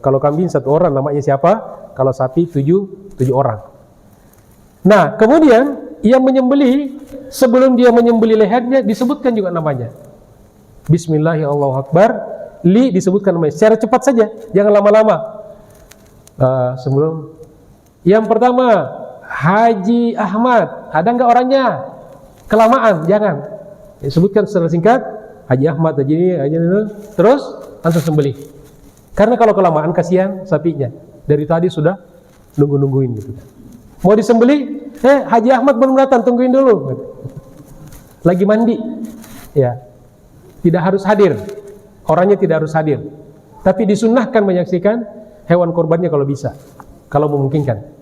kalau kambing satu orang namanya siapa? Kalau sapi tujuh orang. Nah, kemudian yang menyembelih, sebelum dia menyembelih lehernya disebutkan juga namanya. Bismillahirrahmanirrahim. li disebutkan namanya secara cepat saja, jangan lama-lama. Sebelum yang pertama, Haji Ahmad, ada nggak orangnya? Kelamaan, jangan. Sebutkan secara singkat, Haji Ahmad, Haji ini, terus langsung sembelih. Karena kalau kelamaan kasihan sapinya. Dari tadi sudah nungguin gitu. Mau disembelih, Haji Ahmad belum datang, tungguin dulu. Lagi mandi, ya. Tidak harus hadir, orangnya tidak harus hadir. Tapi disunnahkan menyaksikan hewan korbannya kalau bisa, kalau memungkinkan.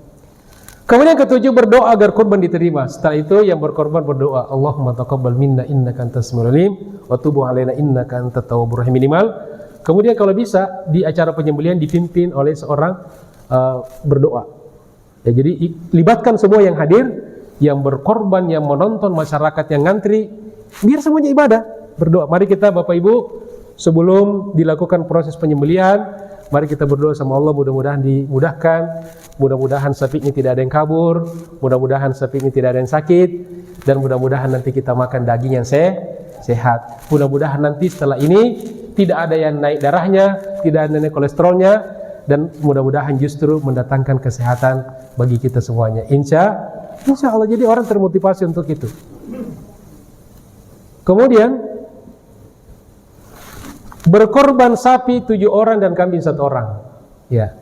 Kemudian ketujuh, berdoa agar korban diterima. Setelah itu yang berkorban berdoa, Allahumma taqabbal minna innaka antas samiul alim wa tub 'alaina innaka antat tawwabur rahim, minimal. Kemudian kalau bisa di acara penyembelihan dipimpin oleh seorang berdoa. Ya, jadi libatkan semua yang hadir, yang berkorban, yang menonton, masyarakat yang ngantri, biar semuanya ibadah, berdoa. Mari kita Bapak Ibu, sebelum dilakukan proses penyembelihan, mari kita berdoa sama Allah, mudah-mudahan dimudahkan, mudah-mudahan sapinya tidak ada yang kabur, mudah-mudahan sapinya tidak ada yang sakit, dan mudah-mudahan nanti kita makan daging yang sehat. Mudah-mudahan nanti setelah ini tidak ada yang naik darahnya, tidak ada yang naik kolesterolnya, dan mudah-mudahan justru mendatangkan kesehatan bagi kita semuanya. Insya Allah, jadi orang termotivasi untuk itu. Kemudian berkorban sapi 7 orang dan kambing 1 orang. Ya.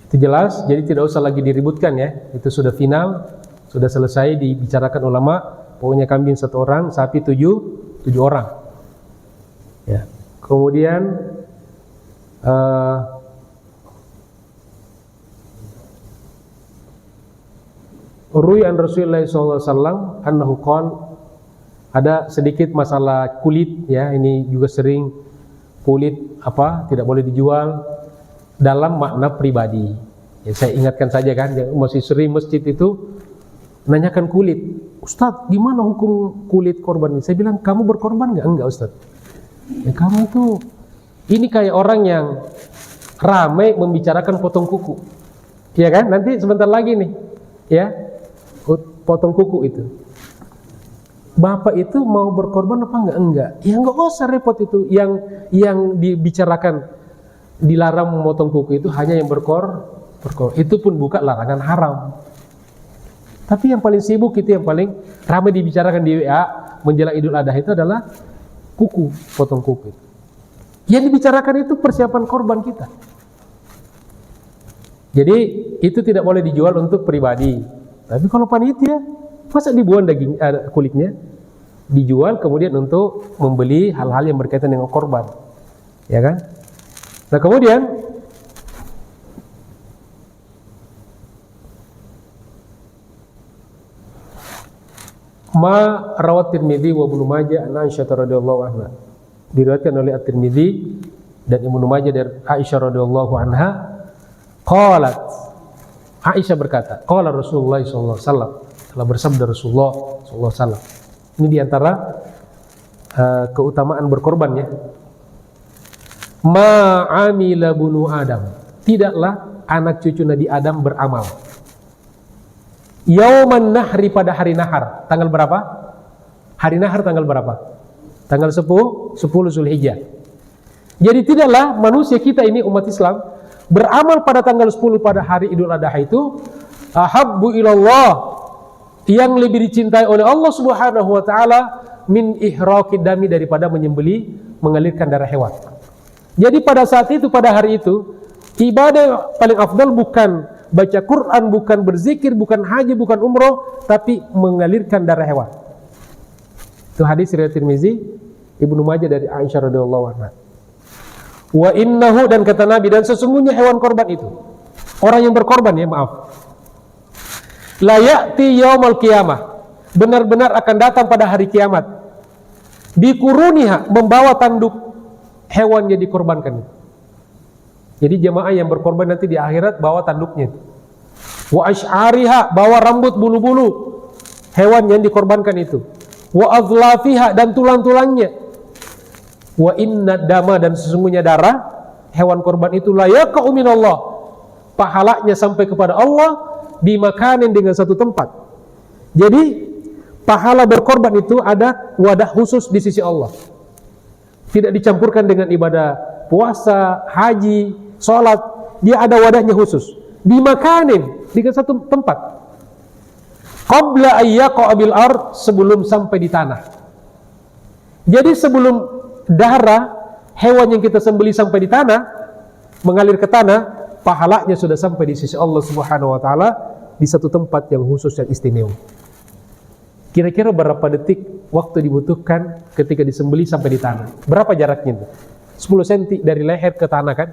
Itu jelas, jadi tidak usah lagi diributkan ya. Itu sudah final, sudah selesai dibicarakan ulama. Pokoknya kambing 1 orang, sapi 7 orang. Ya. Kemudian Ruwi an Rasulullah SAW annahu qala, ada sedikit masalah kulit ya, ini juga sering kulit tidak boleh dijual dalam makna pribadi. Ya, saya ingatkan saja kan, yang masih sering masjid itu nanyakan kulit. Ustadz, gimana hukum kulit korban ini? Saya bilang, kamu berkorban nggak? Enggak Ustadz. Ya, kamu tuh ini kayak orang yang ramai membicarakan potong kuku. Ya kan? Nanti sebentar lagi nih, ya, potong kuku itu. Bapak itu mau berkorban apa enggak? Enggak. Ya enggak usah repot itu. Yang dibicarakan dilarang memotong kuku itu hanya yang berkorban. Itu pun bukan larangan haram. Tapi yang paling sibuk itu, yang paling ramai dibicarakan di WA menjelang Idul Adha itu adalah kuku, potong kuku. Yang dibicarakan itu persiapan korban kita. Jadi itu tidak boleh dijual untuk pribadi. Tapi kalau panitia, masa dibuang daging kulitnya, dijual kemudian untuk membeli hal-hal yang berkaitan dengan korban, ya kan? Nah kemudian ma rawat Tirmidzi wa Ibnu Majah an Aisyah radhiyallahu anha, diriwayatkan oleh At-Tirmidzi dan Ibnu Majah dari Aisyah radhiyallahu anha, qalat, Aisyah berkata, qala Rasulullah sallallahu alaihi wasallam, telah bersabda Rasulullah sallallahu alaihi wasallam. Ini diantara keutamaan berkorban ya. Ma amila bunu Adam, tidaklah anak cucu Nabi Adam beramal. Yauman nahri, pada hari nahar. Tanggal berapa? Hari nahar tanggal berapa? Tanggal 10 Zulhijjah. Jadi tidaklah manusia kita ini, umat Islam, beramal pada tanggal 10 pada hari Idul Adha itu ahabbu ilallah, yang lebih dicintai oleh Allah Subhanahu wa taala min ihraqid dami, daripada menyembeli, mengalirkan darah hewan. Jadi pada saat itu, pada hari itu, ibadah paling afdal bukan baca Quran, bukan berzikir, bukan haji, bukan umroh, tapi mengalirkan darah hewan. Itu hadis riwayat Tirmizi, Ibnu Majah dari Aisyah radhiyallahu anha. Wa innahu, dan kata Nabi, dan sesungguhnya hewan korban itu, orang yang berkorban ya, maaf, la ya'ti yaumal qiyamah, benar-benar akan datang pada hari kiamat, bikuruniha, membawa tanduk hewan yang dikorbankan. Jadi jemaah yang berkorban nanti di akhirat bawa tanduknya. Wa asy'ariha, bawa rambut bulu-bulu hewan yang dikorbankan itu. Wa azlafiha, dan tulang-tulangnya. Wa inna dama, dan sesungguhnya darah hewan korban itu la yaqa'u minallah, pahalanya sampai kepada Allah, bimakanin, dengan satu tempat. Jadi pahala berkorban itu ada wadah khusus di sisi Allah. Tidak dicampurkan dengan ibadah puasa, haji, sholat. Dia ada wadahnya khusus. Di makanin, di satu tempat. Qabla ayyaqa bil ard, sebelum sampai di tanah. Jadi sebelum darah hewan yang kita sembelih sampai di tanah, mengalir ke tanah, pahalanya sudah sampai di sisi Allah Subhanahu wa taala di satu tempat yang khusus yang istimewa. Kira-kira berapa detik waktu dibutuhkan ketika disembelih sampai di tanah? Berapa jaraknya itu? 10 cm dari leher ke tanah kan?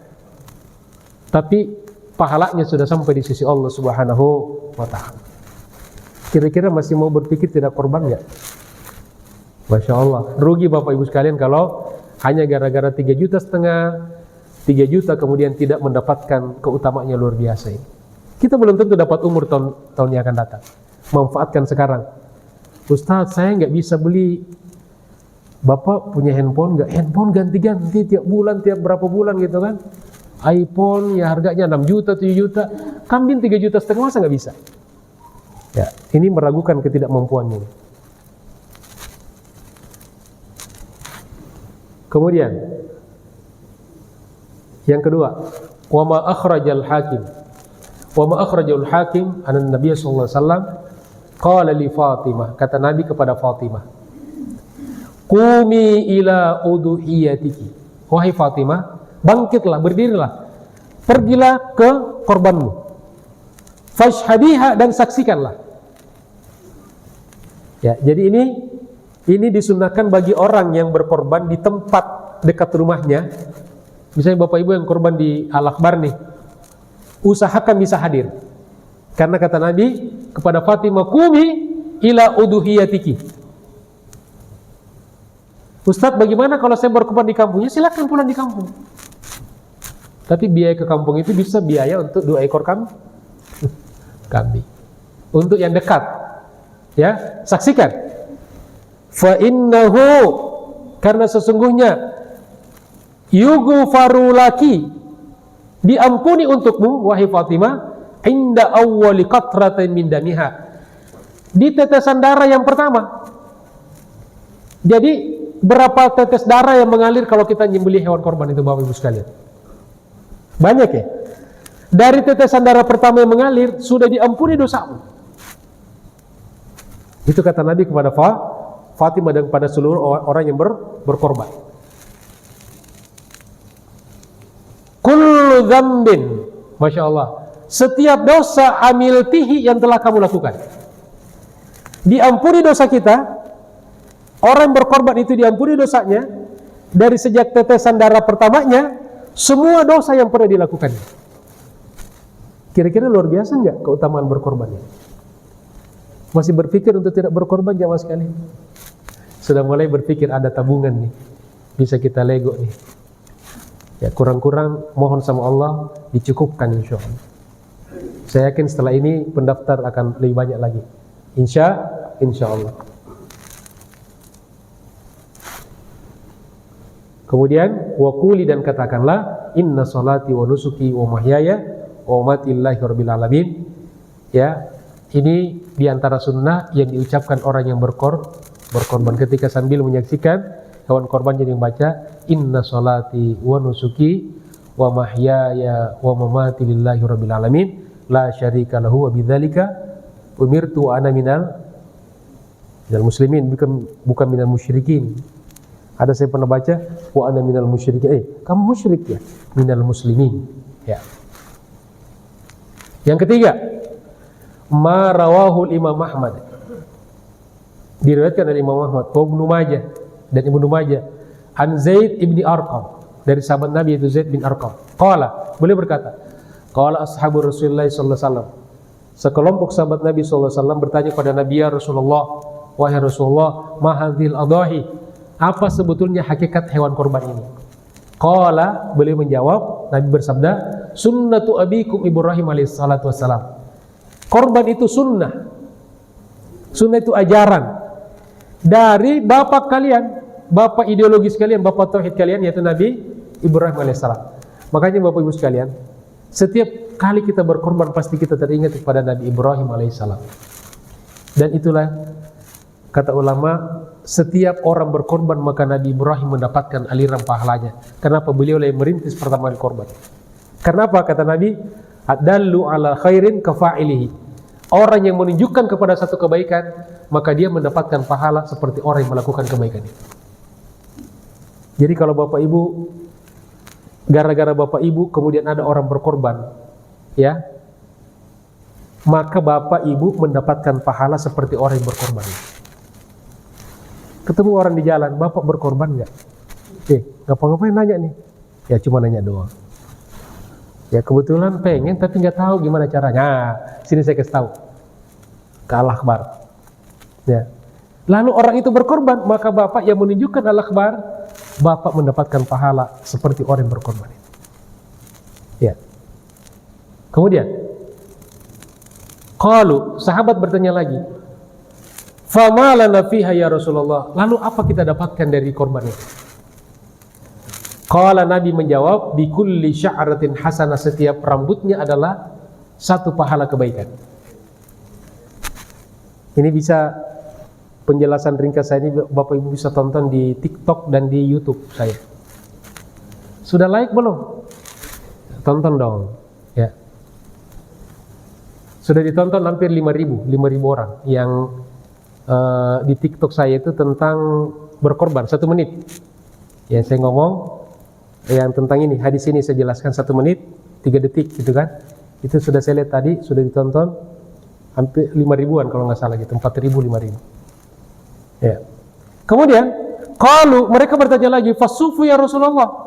Tapi pahalanya sudah sampai di sisi Allah Subhanahu wa taala. Kira-kira masih mau berpikir tidak korban enggak? Masya Allah, rugi Bapak Ibu sekalian kalau hanya gara-gara 3,5 juta, 3 juta kemudian tidak mendapatkan keutamaannya luar biasa ini. Kita belum tentu dapat umur tahun yang akan datang. Manfaatkan sekarang. Ustaz, saya nggak bisa beli. Bapak punya handphone nggak? Handphone ganti-ganti tiap bulan, tiap berapa bulan gitu kan? iPhone ya harganya 6 juta, 7 juta. Kambing 3,5 juta masa nggak bisa? Ya, ini meragukan ketidakmampuannya. Kemudian yang kedua, wa ma akhrajal hakim. Wa ma akhrajal hakim an Nabi sallallahu alaihi wasallam qala li Fatimah, kata Nabi kepada Fatimah, qumi ila udhiyatiki. Wahai Fatimah, bangkitlah, berdirilah, pergilah ke korbanmu, fashhadiha, dan saksikanlah. Ya, jadi ini disunahkan bagi orang yang berkorban di tempat dekat rumahnya. Misalnya Bapak Ibu yang korban di Al-Akbar nih, usahakan bisa hadir. Karena kata Nabi kepada Fatimah, qumi ila udhiyatiki. Ustaz, bagaimana kalau saya berkorban di kampungnya? Silakan pulang di kampung. Tapi biaya ke kampung itu bisa biaya untuk 2 ekor kambing. Untuk yang dekat, ya, saksikan. Fa innahu, karena sesungguhnya yughfaru laki, diampuni untukmu wahai Fatimah, inda awwali qatratin min damiha, di tetesan darah yang pertama. Jadi berapa tetes darah yang mengalir kalau kita nyembelih hewan korban itu Bapak Ibu sekalian? Banyak ya. Dari tetesan darah pertama yang mengalir sudah diampuni dosamu. Itu kata Nabi kepada Fatimah dan kepada seluruh orang yang berkorban. Kullu dzambin, Masya Allah, setiap dosa amiltihi yang telah kamu lakukan, diampuni dosa kita. Orang berkorban itu diampuni dosanya dari sejak tetesan darah pertamanya, semua dosa yang pernah dilakukan. Kira-kira luar biasa enggak keutamaan berkorbannya? Masih berpikir untuk tidak berkorban jamaah sekalian? Sudah mulai berpikir ada tabungan nih, bisa kita lego nih. Ya, kurang-kurang mohon sama Allah dicukupkan insya Allah. Saya yakin setelah ini pendaftar akan lebih banyak lagi. Insya Allah. Kemudian waquli, dan katakanlah, inna salati wa nusuki wa mahyaya wa mamati lillahi rabbil alamin. Ya, ini diantara sunnah yang diucapkan orang yang berkorban ketika sambil menyaksikan hewan korbannya yang baca inna salati wa nusuki wa mahyaya wa mamati lillahi rabbil alamin la syarika lahu wa bidzalika umirtu ana minal muslimin, bukan minal musyrikin. Ada saya pernah baca wa ana minal musyrikin. Kamu musyrik ya? Minal muslimin. Ya. Yang ketiga, ma rawahul Imam Ahmad. Diriwayatkan oleh Imam Ahmad, Ibnu Majah dan Ibnu Majah, an Zaid ibni Arqam, dari sahabat Nabi yaitu Zaid bin Arqam. Qala, beliau berkata, qala ashabu Rasulullah sallallahu alaihi wasallam. Sekelompok sahabat Nabi sallallahu alaihi wasallam bertanya kepada Nabi, ya Rasulullah, wahai Rasulullah, ma hadzil adahi? Apa sebetulnya hakikat hewan korban ini? Qala, beliau menjawab, Nabi bersabda, sunnatu abikum Ibrahim alaihi salatu wassalam. Korban itu sunnah. Sunnah itu ajaran dari bapak kalian, bapak ideologis kalian, bapak tauhid kalian, yaitu Nabi Ibrahim alaihissalam. Makanya Bapak Ibu sekalian, setiap kali kita berkorban pasti kita teringat kepada Nabi Ibrahim alaihissalam. Dan itulah Kata ulama, setiap orang berkorban maka Nabi Ibrahim mendapatkan aliran pahalanya. Kenapa? Beliau yang merintis pertama kali korban. Kenapa? Kata Nabi, adallu ala khairin kafa'ilihi. Orang yang menunjukkan kepada satu kebaikan, maka dia mendapatkan pahala seperti orang yang melakukan kebaikan itu. Jadi kalau Bapak Ibu, gara-gara Bapak Ibu kemudian ada orang berkorban, ya, maka Bapak Ibu mendapatkan pahala seperti orang yang berkorban. Ketemu orang di jalan, Bapak berkorban nggak? Ngapa-ngapain nanya nih? Ya cuma nanya doang. Ya kebetulan pengen tapi nggak tahu gimana caranya. Sini saya kasih tahu. Ke Al-Akbar. Ya. Lalu orang itu berkorban, maka Bapak yang menunjukkan Al-Akbar, Bapak mendapatkan pahala seperti orang yang berkorban itu. Ya. Kemudian, qalu, sahabat bertanya lagi, fama lana fiha ya Rasulullah. Lalu apa kita dapatkan dari korban itu? Qala, Nabi menjawab, bi kulli sya'ratin hasanah, setiap rambutnya adalah satu pahala kebaikan. Ini bisa penjelasan ringkas saya ini Bapak Ibu bisa tonton di TikTok dan di YouTube saya. Sudah like belum? Tonton dong, ya. Sudah ditonton hampir 5.000 orang yang di TikTok saya itu tentang berkorban 1 menit. Ya saya ngomong yang tentang ini, hadis ini saya jelaskan 1 menit 3 detik gitu kan. Itu sudah saya lihat tadi, sudah ditonton hampir 5.000-an kalau nggak salah gitu, 4.000 5.000. Ya. Kemudian qalu, mereka bertanya lagi, fasufu ya Rasulullah.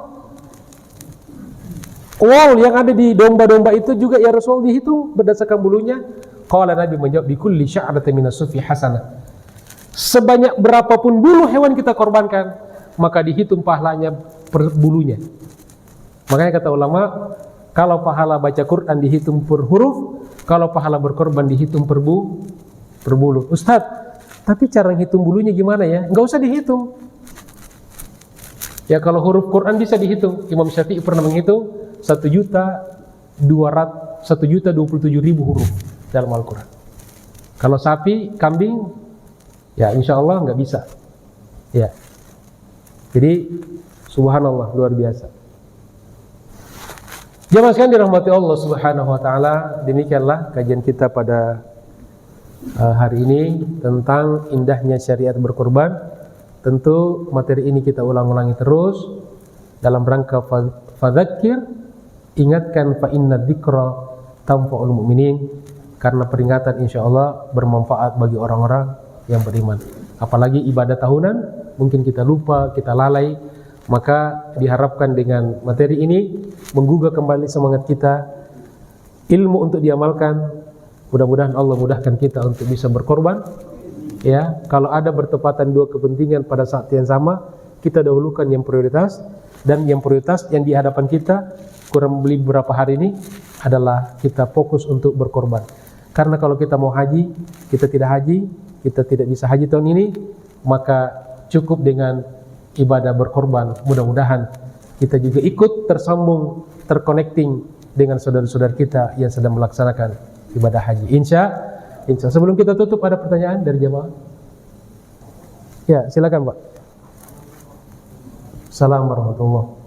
Wow, yang ada di domba-domba itu juga ya Rasul dihitung berdasarkan bulunya. Qala, Nabi menjawab, bi kulli sya'ratin minas sufi hasanah. Sebanyak berapapun bulu hewan kita korbankan, maka dihitung pahalanya per bulunya. Makanya kata ulama, kalau pahala baca Quran dihitung per huruf, kalau pahala berkorban dihitung per bulu. Ustaz, tapi cara ngitung bulunya gimana ya? Nggak usah dihitung. Ya kalau huruf Quran bisa dihitung. Imam Syafi'i pernah menghitung 1.27.000 huruf dalam Al-Quran. Kalau sapi, kambing, ya insya Allah nggak bisa. Ya. Jadi subhanallah, luar biasa. Jamaah sekalian dirahmati Allah Subhanahu wa taala, demikianlah kajian kita pada hari ini tentang indahnya syariat berkorban. Tentu materi ini kita ulang-ulangi terus dalam rangka fadzakir, ingatkan, fa inna dzikra tanfa'ul mu'minin, karena peringatan insyaallah bermanfaat bagi orang-orang yang beriman. Apalagi ibadah tahunan, mungkin kita lupa, kita lalai, maka diharapkan dengan materi ini menggugah kembali semangat kita, ilmu untuk diamalkan. Mudah-mudahan Allah mudahkan kita untuk bisa berkorban. Ya, kalau ada bertepatan dua kepentingan pada saat yang sama, kita dahulukan yang prioritas, dan yang prioritas yang di hadapan kita kurang lebih beberapa hari ini adalah kita fokus untuk berkorban. Karena kalau kita mau haji, kita tidak haji, kita tidak bisa haji tahun ini, maka cukup dengan ibadah berkorban. Mudah-mudahan kita juga ikut tersambung, terconnecting dengan saudara-saudara kita yang sedang melaksanakan ibadah haji. Insya sebelum kita tutup, ada pertanyaan dari jamaah? Ya, silakan Pak. Assalamualaikum warahmatullahi wabarakatuh.